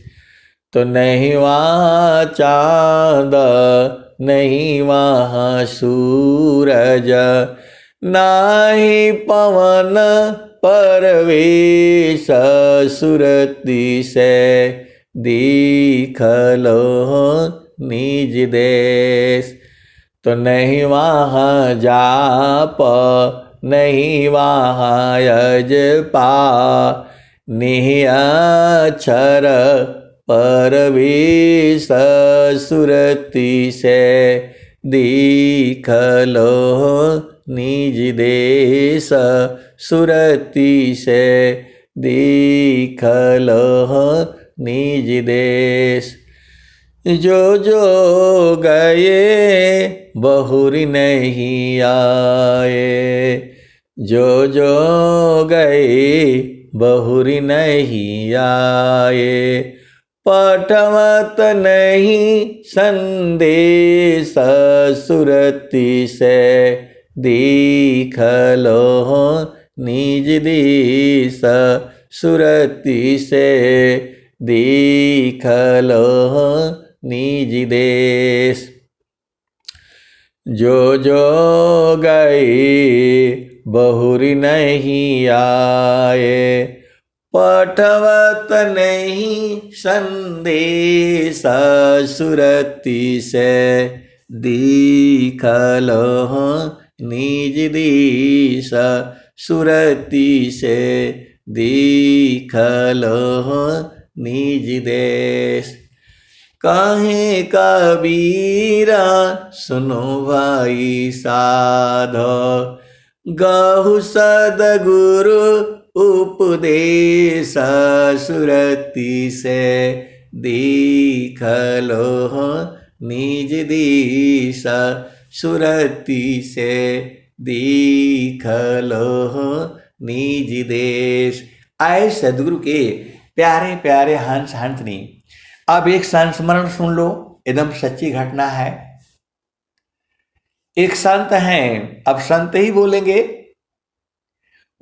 तो नहीं वहाँ चाँद नहीं वहाँ सूरज, नाही पवन परवेश, सुरति से दीखलो निज देश। तो नहीं वहाँ जाप नहीं वहाँ यजपा, निहि अक्षर परवेश, सुरति से दीखलो निज देश, सुरति से दीखलो निज देश। जो जो गए बहुरी नहीं आए, जो जो गए बहुरी नहीं आए, पठवत नहीं संदेश, सुरति से दीखलो निज दीस, सुरति से दीखलो निज देश। जो जो गए बहुरी नहीं आए, पठवत नहीं संदेश, सुरति से दीखलो निज दीस, सुरति से दीखलो निज देश। कहे कबीरा सुनो भाई साधो, गहु सदगुरु उपदेश सुरति से दीखलो निज दीश सुरति से दीखलो निज देश। आए सदगुरु के प्यारे प्यारे हंस हंसनी। अब एक संस्मरण सुन लो, एकदम सच्ची घटना है। एक संत हैं, अब संत ही बोलेंगे,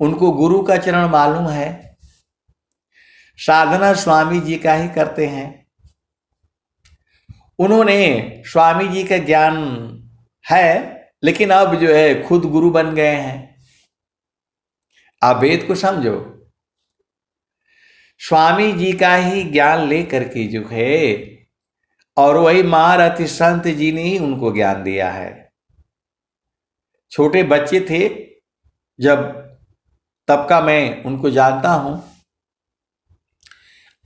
उनको गुरु का चरण मालूम है, साधना स्वामी जी का ही करते हैं। उन्होंने स्वामी जी का ज्ञान है, लेकिन अब जो है खुद गुरु बन गए हैं। आप वेद को समझो, स्वामी जी का ही ज्ञान लेकर के जो है, और वही महारथी संत जी ने ही उनको ज्ञान दिया है। छोटे बच्चे थे जब, तब का मैं उनको जानता हूं।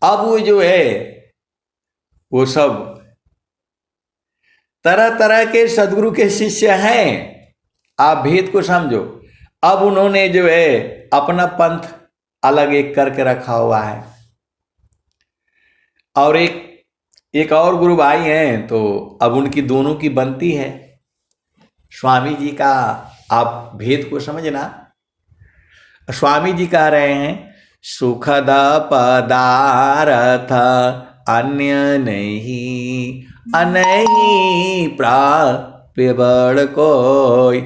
अब वो जो है वो सब तरह तरह के सदगुरु के शिष्य हैं। आप भेद को समझो। अब उन्होंने जो है अपना पंथ अलग एक करके रखा हुआ है, और एक और गुरु भाई हैं, तो अब उनकी दोनों की बनती है। स्वामी जी का आप भेद को समझना। स्वामी जी कह रहे हैं, सुखद पदार्थ अन्य नहीं, अनही प्राप्य बड़ कोई,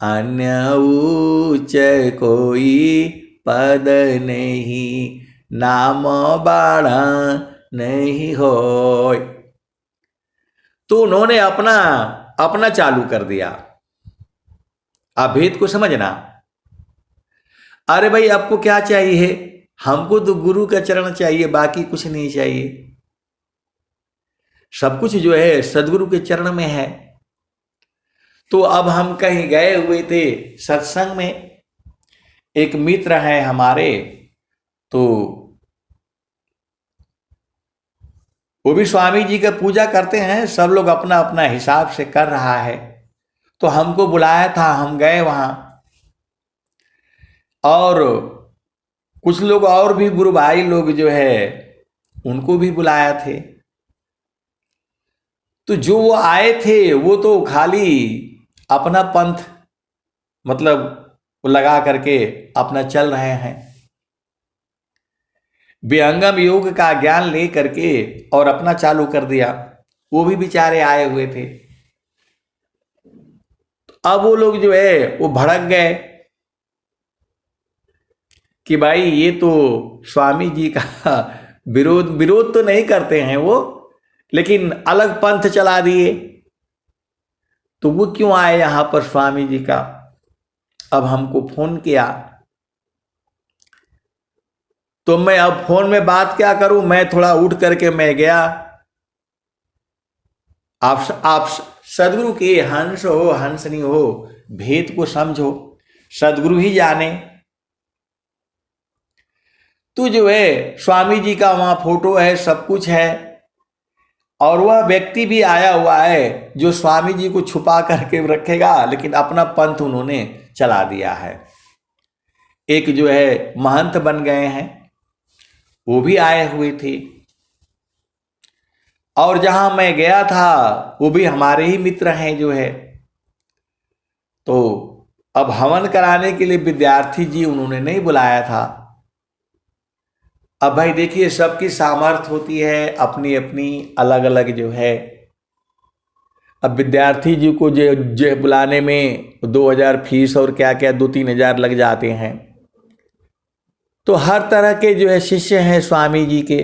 अन्य ऊंच कोई पद नहीं, नाम बाढ़ा नहीं होय। तो उन्होंने अपना चालू कर दिया। आप भेद को समझना। अरे भाई, आपको क्या चाहिए? हमको तो गुरु का चरण चाहिए, बाकी कुछ नहीं चाहिए। सब कुछ जो है सदगुरु के चरण में है। तो अब हम कहीं गए हुए थे सत्संग में, एक मित्र है हमारे, तो वो भी स्वामी जी का पूजा करते हैं। सब लोग अपना अपना हिसाब से कर रहा है, तो हमको बुलाया था, हम गए वहां। और कुछ लोग और भी गुरु भाई लोग जो है उनको भी बुलाया थे। तो जो वो आए थे वो तो खाली अपना पंथ मतलब वो लगा करके अपना चल रहे हैं, विहंगम योग का ज्ञान ले करके और अपना चालू कर दिया। वो भी बेचारे आए हुए थे। अब वो लोग जो है वो भड़क गए कि भाई ये तो स्वामी जी का विरोध तो नहीं करते हैं वो, लेकिन अलग पंथ चला दिए। तो वो क्यों आए यहां पर स्वामी जी का? अब हमको फोन किया, तो मैं अब फोन में बात क्या करूं, मैं थोड़ा उठ करके मैं गया। आप सदगुरु के हंस हो हंसनी हो, भेद को समझो, सदगुरु ही जाने। तो जो है स्वामी जी का वहां फोटो है, सब कुछ है, और वह व्यक्ति भी आया हुआ है जो स्वामी जी को छुपा करके रखेगा, लेकिन अपना पंथ उन्होंने चला दिया है। एक जो है महंत बन गए हैं, वो भी आए हुए थे। और जहां मैं गया था वो भी हमारे ही मित्र हैं जो है। तो अब हवन कराने के लिए विद्यार्थी जी उन्होंने नहीं बुलाया था। अब भाई देखिए, सबकी सामर्थ्य होती है अपनी अपनी अलग अलग जो है। अब विद्यार्थी जी को जो बुलाने में 2000 फीस और क्या क्या 2-3 हजार लग जाते हैं। तो हर तरह के जो है शिष्य हैं स्वामी जी के,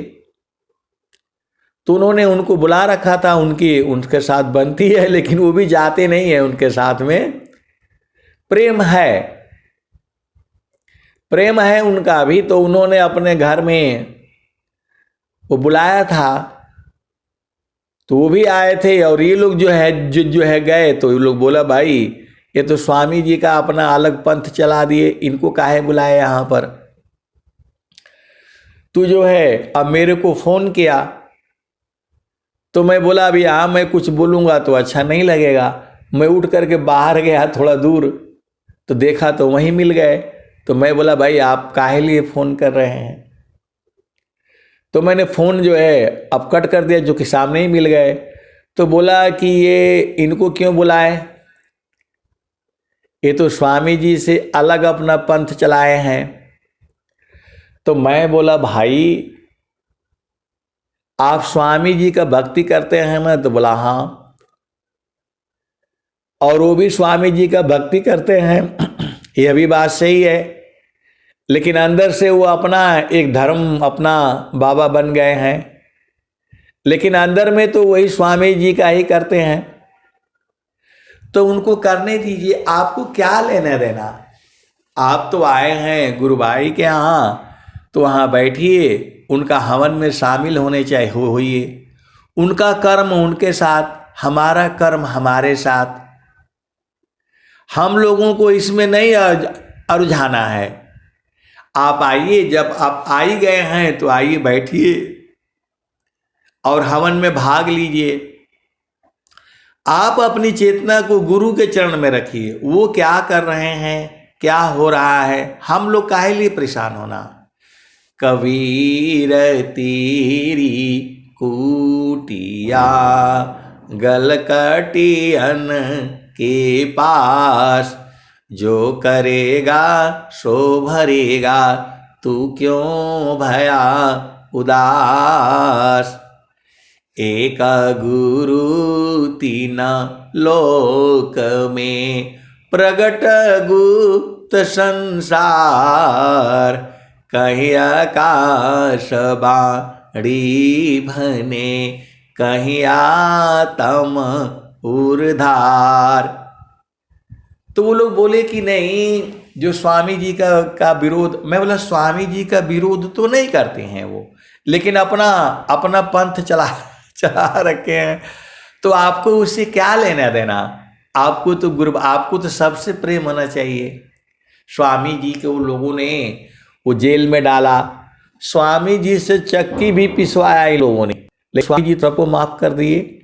तो उन्होंने उनको बुला रखा था। उनके साथ बनती है, लेकिन वो भी जाते नहीं है, उनके साथ में प्रेम है उनका भी। तो उन्होंने अपने घर में वो बुलाया था, तो वो भी आए थे। और ये लोग जो है गए, तो ये लोग बोला भाई ये तो स्वामी जी का अपना अलग पंथ चला दिए, इनको काहे बुलाए यहाँ पर। तू जो है अब मेरे को फोन किया, तो मैं बोला अभी हाँ मैं कुछ बोलूँगा तो अच्छा नहीं लगेगा। मैं उठ करके बाहर गया थोड़ा दूर, तो देखा तो वहीं मिल गए। तो मैं बोला भाई आप काहे लिए फ़ोन कर रहे हैं? तो मैंने फ़ोन जो है अब कट कर दिया, जो कि सामने ही मिल गए। तो बोला कि ये इनको क्यों बुलाए, ये तो स्वामी जी से अलग अपना पंथ चलाए हैं। तो मैं बोला भाई आप स्वामी जी का भक्ति करते हैं ना? तो बोला हाँ। और वो भी स्वामी जी का भक्ति करते हैं, यह भी बात सही है, लेकिन अंदर से वो अपना एक धर्म अपना बाबा बन गए हैं, लेकिन अंदर में तो वही स्वामी जी का ही करते हैं। तो उनको करने दीजिए, आपको क्या लेना देना। आप तो आए हैं गुरु भाई के यहाँ, तो वहाँ बैठिए, उनका हवन में शामिल होने चाहिए होइए। उनका कर्म उनके साथ, हमारा कर्म हमारे साथ। हम लोगों को इसमें नहीं रुझाना है। आप आइए, जब आप आ ही गए हैं तो आइए बैठिए और हवन में भाग लीजिए। आप अपनी चेतना को गुरु के चरण में रखिए, वो क्या कर रहे हैं, क्या हो रहा है, हम लोग काहे लिए परेशान होना। कबीर तेरी कुटिया गलकटियन के पास, जो करेगा सो भरेगा, तू क्यों भया उदास। एक गुरु तीन लोक में, प्रगट गुप्त संसार, कहीं आकाश बाड़ी भने, कहीं आत्म ऊर्धार। तो वो लोग बोले कि नहीं, जो स्वामी जी का विरोध। मैं बोला स्वामी जी का विरोध तो नहीं करते हैं वो, लेकिन अपना अपना पंथ चला रखे हैं, तो आपको उससे क्या लेना देना। आपको तो गुरु, आपको तो सबसे प्रेम होना चाहिए। स्वामी जी के वो लोगों ने वो जेल में डाला, स्वामी जी से चक्की भी पिसवाया इन लोगों ने, लेकिन स्वामी जी सबको माफ कर दिए।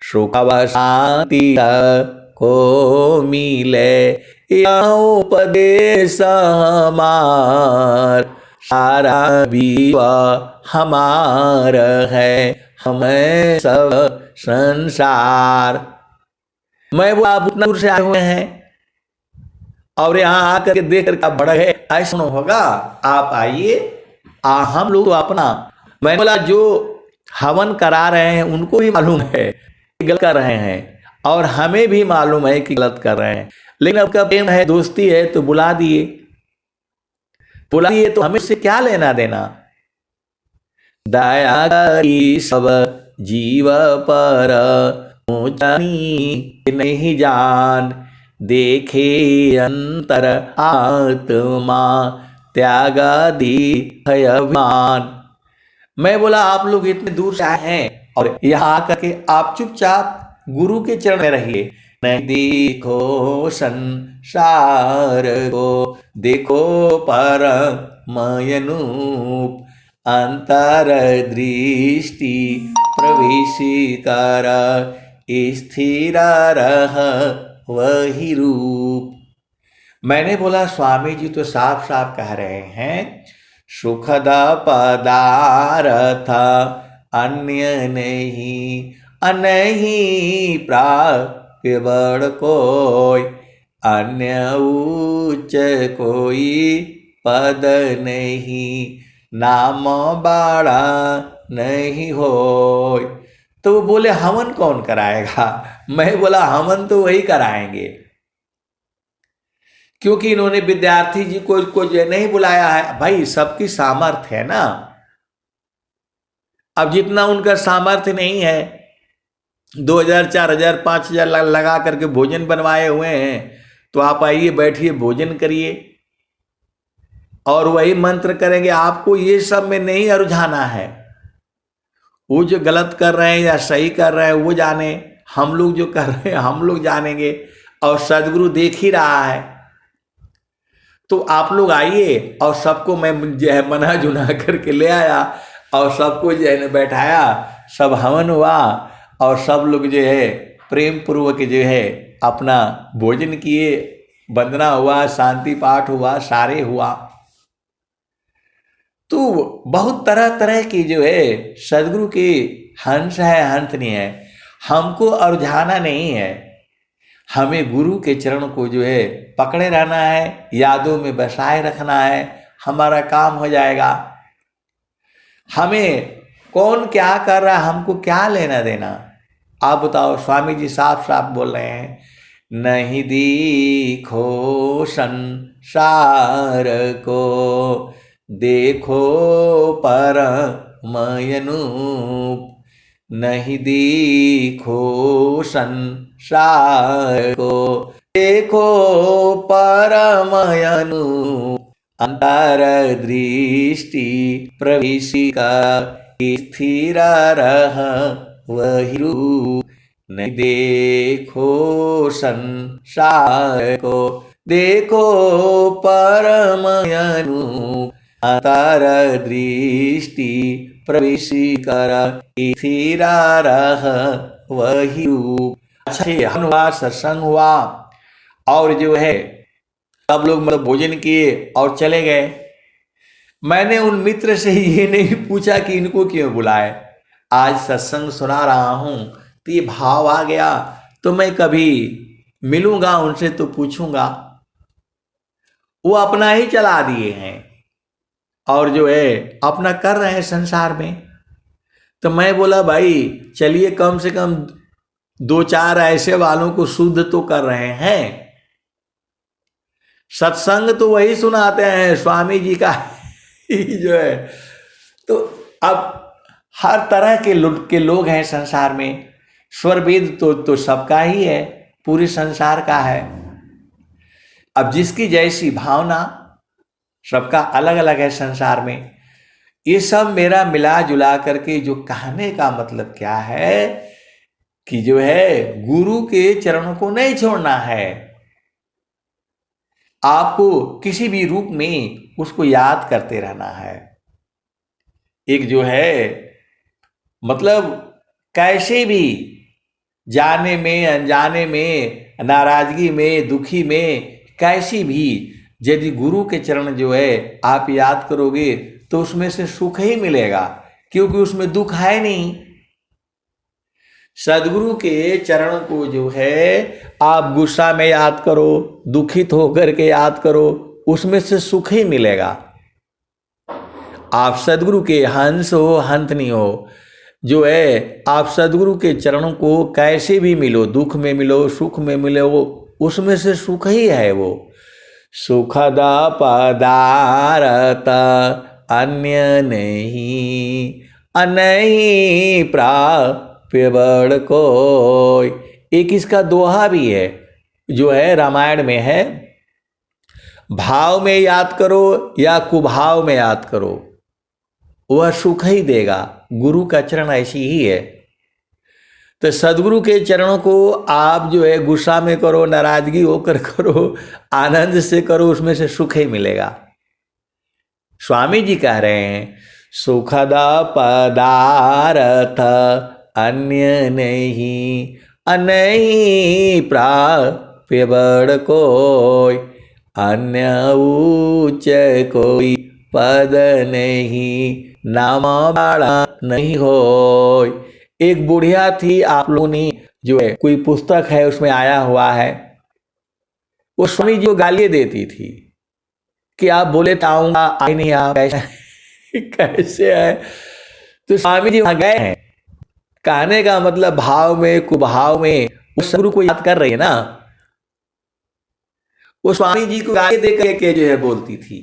सुख शांति को मिले या उपदेश हमार, सारा विश्व हमार है, हमें सब संसार। मैं वो आप उतना दूर से आए हुए हैं और यहाँ आकर के देख कर बड़ा है, ऐसा नहीं होगा। आप आइए, हम लोग तो अपना। मैंने बोला जो हवन करा रहे हैं उनको भी मालूम है कि गलत कर रहे हैं, और हमें भी मालूम है कि गलत कर रहे हैं, लेकिन आपका प्रेम है, दोस्ती है, तो बुला दिए तो हमें से क्या लेना देना। दया की सब जीव पर, ऊंचाई नहीं जान, देखे अंतर आत्मा, त्यागा दी है अभिमान। मैं बोला आप लोग इतने दूर से आए हैं और यहाँ आकर के आप चुपचाप गुरु के चरण में रहिए। नहीं देखो संसार को, देखो परमयनूप, अंतर दृष्टि प्रवेश कर, स्थिर रह वही रूप। मैंने बोला स्वामी जी तो साफ साफ कह रहे हैं, सुखद पदार्थ अन्य नहीं, अनहीं प्राप्य बड़ कोई, अन्य उच्च कोई पद नहीं, नाम बड़ा नहीं होय। तो वो बोले हवन कौन कराएगा। मैं बोला हवन तो वही कराएंगे, क्योंकि इन्होंने विद्यार्थी जी को नहीं बुलाया है। भाई सबकी सामर्थ्य है ना, अब जितना उनका सामर्थ्य नहीं है, 2000 4000 5000 लगा करके भोजन बनवाए हुए हैं, तो आप आइए बैठिए भोजन करिए और वही मंत्र करेंगे। आपको ये सब में नहीं रुझाना है। वो जो गलत कर रहे हैं या सही कर रहे हैं वो जाने, हम लोग जो कर रहे हैं हम लोग जानेंगे, और सदगुरु देख ही रहा है। तो आप लोग आइए, और सबको मैं जो है मना जुना करके ले आया और सबको जो है बैठाया, सब हवन हुआ और सब लोग जो है प्रेम पूर्वक जो है अपना भोजन किए, वंदना हुआ, शांति पाठ हुआ, सारे हुआ। तो बहुत तरह तरह की जो है सदगुरु की हंस है, हंसनी है। हमको उलझाना नहीं है, हमें गुरु के चरण को जो है पकड़े रहना है, यादों में बसाए रखना है, हमारा काम हो जाएगा। हमें कौन क्या कर रहा है, हमको क्या लेना देना। आप बताओ, स्वामी जी साफ साफ बोल रहे हैं, नहीं दीखो संसार को, देखो परमयनूप। नहीं दीखो संसार को, देखो परमयनूप। अंतर दृष्टि प्रविशिका, स्थिर रह वही रूप। नहीं देखो संसार को, देखो परमयनूप। अंतर दृष्टि प्रविशिकर, स्थिर रह वही रूप। अच्छा, हुआ, सत्संग हुआ, और जो है सब लोग मतलब भोजन किए और चले गए। मैंने उन मित्र से ये नहीं पूछा कि इनको क्यों बुलाए। आज सत्संग सुना रहा हूं तो ये भाव आ गया, तो मैं कभी मिलूंगा उनसे तो पूछूंगा। वो अपना ही चला दिए हैं और जो है अपना कर रहे हैं संसार में। तो मैं बोला भाई चलिए कम से कम 2-4 ऐसे वालों को शुद्ध तो कर रहे हैं। सत्संग तो वही सुनाते हैं स्वामी जी का जो है। तो अब हर तरह के लोग हैं संसार में। स्वर वेद तो सबका ही है, पूरे संसार का है। अब जिसकी जैसी भावना, सबका अलग अलग है संसार में। ये सब मेरा मिला जुला करके जो कहने का मतलब क्या है कि जो है गुरु के चरणों को नहीं छोड़ना है। आपको किसी भी रूप में उसको याद करते रहना है। एक जो है मतलब कैसे भी, जाने में, अनजाने में, नाराजगी में, दुखी में, कैसी भी यदि गुरु के चरण जो है आप याद करोगे तो उसमें से सुख ही मिलेगा, क्योंकि उसमें दुख है नहीं। सदगुरु के चरण को जो है आप गुस्सा में याद करो, दुखित होकर के याद करो, उसमें से सुख ही मिलेगा। आप सदगुरु के हंस हो, हंसनी हो, जो है आप सदगुरु के चरणों को कैसे भी मिलो, दुख में मिलो, सुख में मिलो, उसमें से सुख ही है वो। सुखद पदारत अन्य नहीं, अनही प्राप्य बड़ कोई। एक इसका दोहा भी है जो है रामायण में है, भाव में याद करो या कुभाव में याद करो, वह सुख ही देगा। गुरु का चरण ऐसी ही है। तो सदगुरु के चरणों को आप जो है गुस्सा में करो, नाराजगी होकर करो, आनंद से करो, उसमें से सुख ही मिलेगा। स्वामी जी कह रहे हैं, सुखद पदारथ अन्य नहीं, अनही प्राप्य बड़ कोई। अन्य ऊंच कोई पद नहीं, नाम बड़ा नहीं होय। एक बुढ़िया थी, आप लोगों ने जो है कोई पुस्तक है उसमें आया हुआ है, वो स्वामी जी को गालियां देती थी कि आप बोले तो आऊंगा, आए नहीं आप, कैसे है। तो स्वामी जी वहां गए हैं। कहने का मतलब भाव में कुभाव में उस गुरु को याद कर रही है ना। वो स्वामी जी को गाली दे करके जो है बोलती थी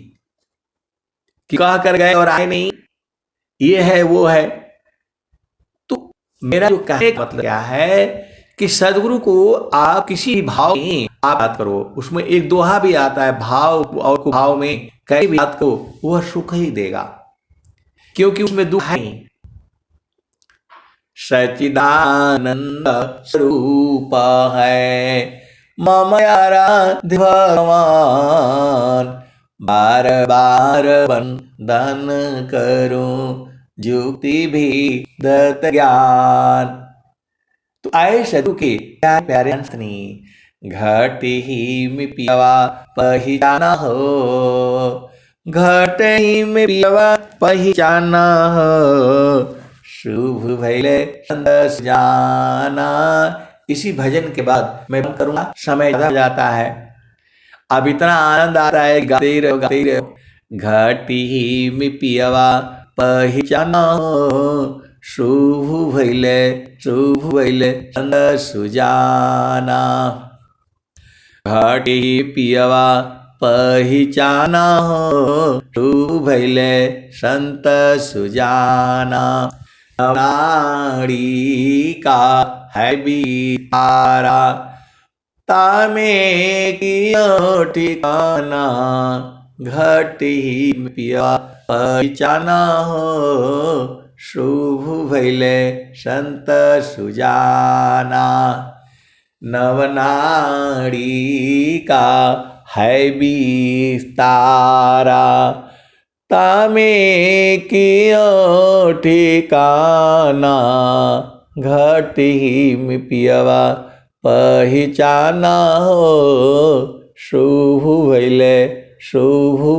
कि कह कर गए और आए नहीं, ये है वो है। तो मेरा जो कहने का मतलब क्या है कि सदगुरु को आप किसी भी भाव में आप याद करो। उसमें एक दोहा भी आता है, भाव और कुभाव में कहीं भी याद करो, वह सुख ही देगा, क्योंकि उसमें दुख है नहीं। सच्चिदानंद स्वरूप है मम आराध्य भगवान, बार बार वंदन करूं जुक्ति भी दत्त ज्ञान। तो आए सदगुरु के प्यारे प्यारे हंसनी, घट ही में पियवा पहिचाना हो, घट ही में पियवा पहिचाना हो, शुभ भैले संदस जाना। इसी भजन के बाद मैं बंद करूंगा, समय ज्यादा हो जाता है। अब इतना आनंद आता है, गाते ही रहो गाते ही रहो। घट ही में पियवा पहिचाना हो, शुभ भैले संग सुजाना। घट ही पियवा पहिचाना हो, शुभ भैले संत सुजाना। नाड़ी का है बितारा, तामे कियो ठिकाना। घट ही में पियवा पहिचाना हो, शुभ भैले संत सुजाना। नवनाड़ी का है विस्तारा, तामे कियो ठिकाना। घट ही में पियवा पहिचाना हो, शुभ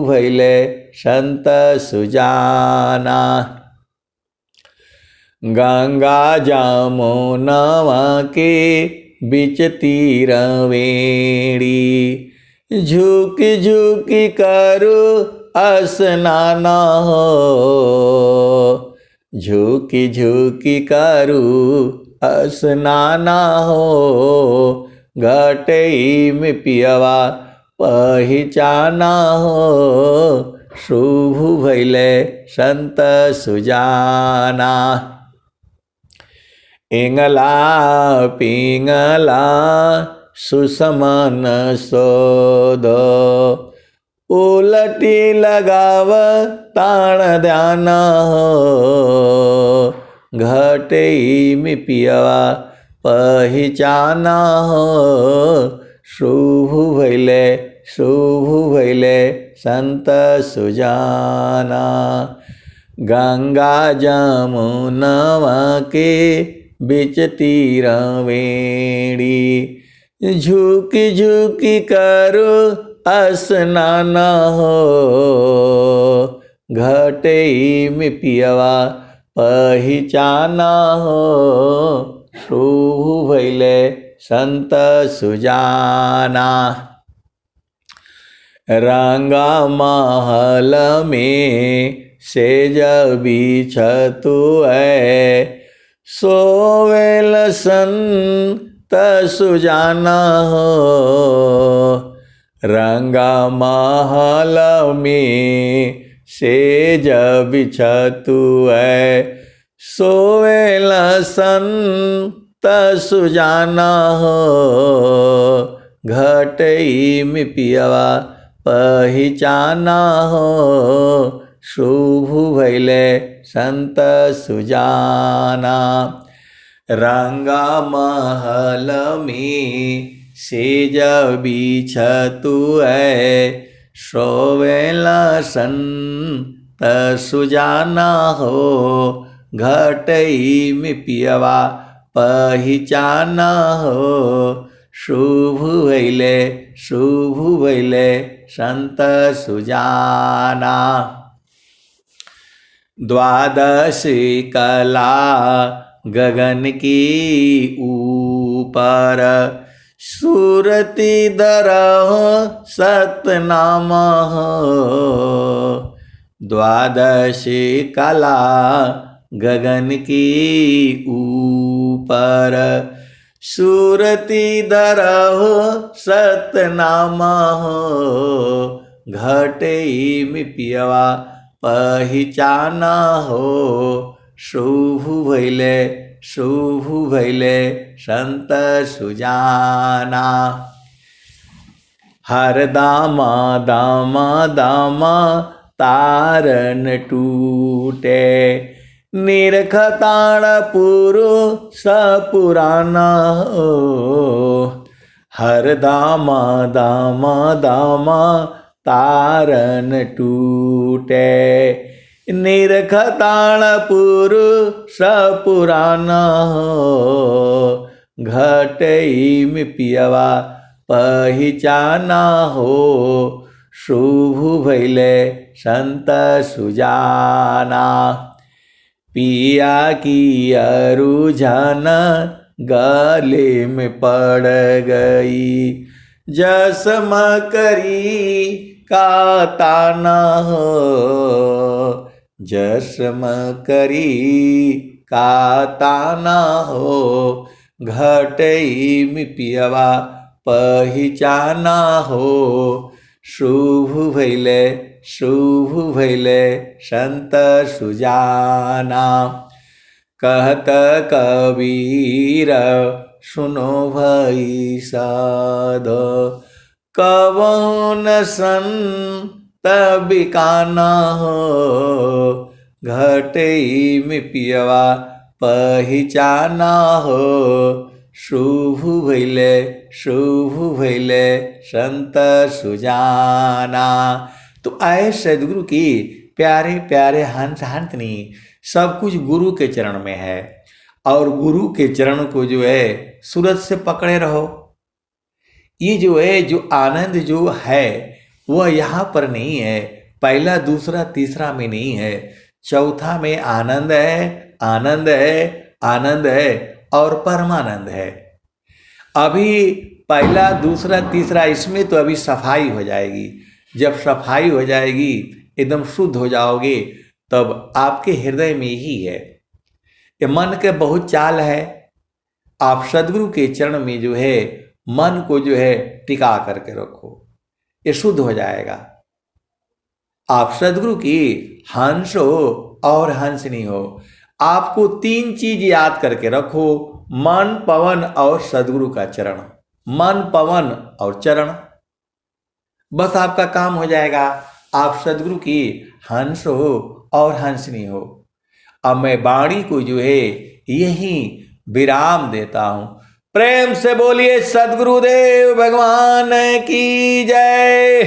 भैले संत सुजाना। गंगा जमुनवा के बिच तीर वेणी, झुकी झुकी करू स्नाना हो, झुकी झुकी करू स्नाना हो। घट ही में पियवा पहिचाना हो, शुभ भैले संत सुजाना। इंगला पिंगला सुसमन सोद, उलटी लगाव ताण ध्याना हो। घट ही में पियवा पहिचाना हो, शुभ भैले संत सुजाना। गंगा जमुनवा के बिच तीर वेणी, झुकी झुकी करू स्नाना हो। घट ही में पियवा पहिचाना हो, शुभ भैले संत सुजाना। रंगा महल में सेज बिछतु है, सोवेल संत सुजाना हो। रंगा महल में सेज बिछतु है, सोवेल संत सुजाना हो। घट ही में पियवा पहिचाना हो, शुभ भैले संत सुजाना। रंगा महल में सेज बिछतु है, सोवेला संत सुजाना हो। घट ही में पियवा पहिचाना हो, शुभ भैले संत सुजाना। द्वादशी कला गगन की ऊपर, सूरती दरहो सतनाम हो। द्वादशी कला गगन की ऊपर, सूरती दरहो सतनाम हो। घट ही में पियवा पहिचाना हो, शुभ भैले संत सुजाना। हर दामा दामा दामा तारन टूटे, निरखताण पुरु सपुराना हो। हर दामा दामा दामा तारन टूटे, निरखताण पुरु सपुराना हो। घट ही में पियवा पहिचाना हो, शुभ भैले संत सुजाना। पिया की अरुझन गले में पड़ गई, जस मकरी का ताना हो, जस मकरी का ताना हो। घटई में पियवा पहिचाना हो, शुभ भैले संत सुजाना। कहत कबीर सुनो भई साध, कवन संत बिकाना हो। घटई में पियवा पहिचाना हो, शुभ भैले संत सुजाना। तो आए सदगुरु की प्यारे प्यारे हंस हंसनी, सब कुछ गुरु के चरण में है, और गुरु के चरण को जो है सूरज से पकड़े रहो। ये जो है जो आनंद जो है वह यहाँ पर नहीं है, पहला दूसरा तीसरा में नहीं है, चौथा में आनंद है, आनंद है, आनंद है और परमानंद है। अभी पहला दूसरा तीसरा इसमें तो अभी सफाई हो जाएगी। जब सफाई हो जाएगी, एकदम शुद्ध हो जाओगे, तब आपके हृदय में ही है। ये मन के बहुत चाल है। आप सदगुरु के चरण में जो है मन को जो है टिका करके रखो, ये शुद्ध हो जाएगा। आप सदगुरु की हंस हो और हंसनी हो। आपको 3 चीज याद करके रखो, मन, पवन और सदगुरु का चरण। मन, पवन और चरण, बस आपका काम हो जाएगा। आप सदगुरु की हंस हो और हंसनी हो। अब मैं वाणी को जो है यहीं विराम देता हूं। प्रेम से बोलिए सदगुरुदेव भगवान की जय।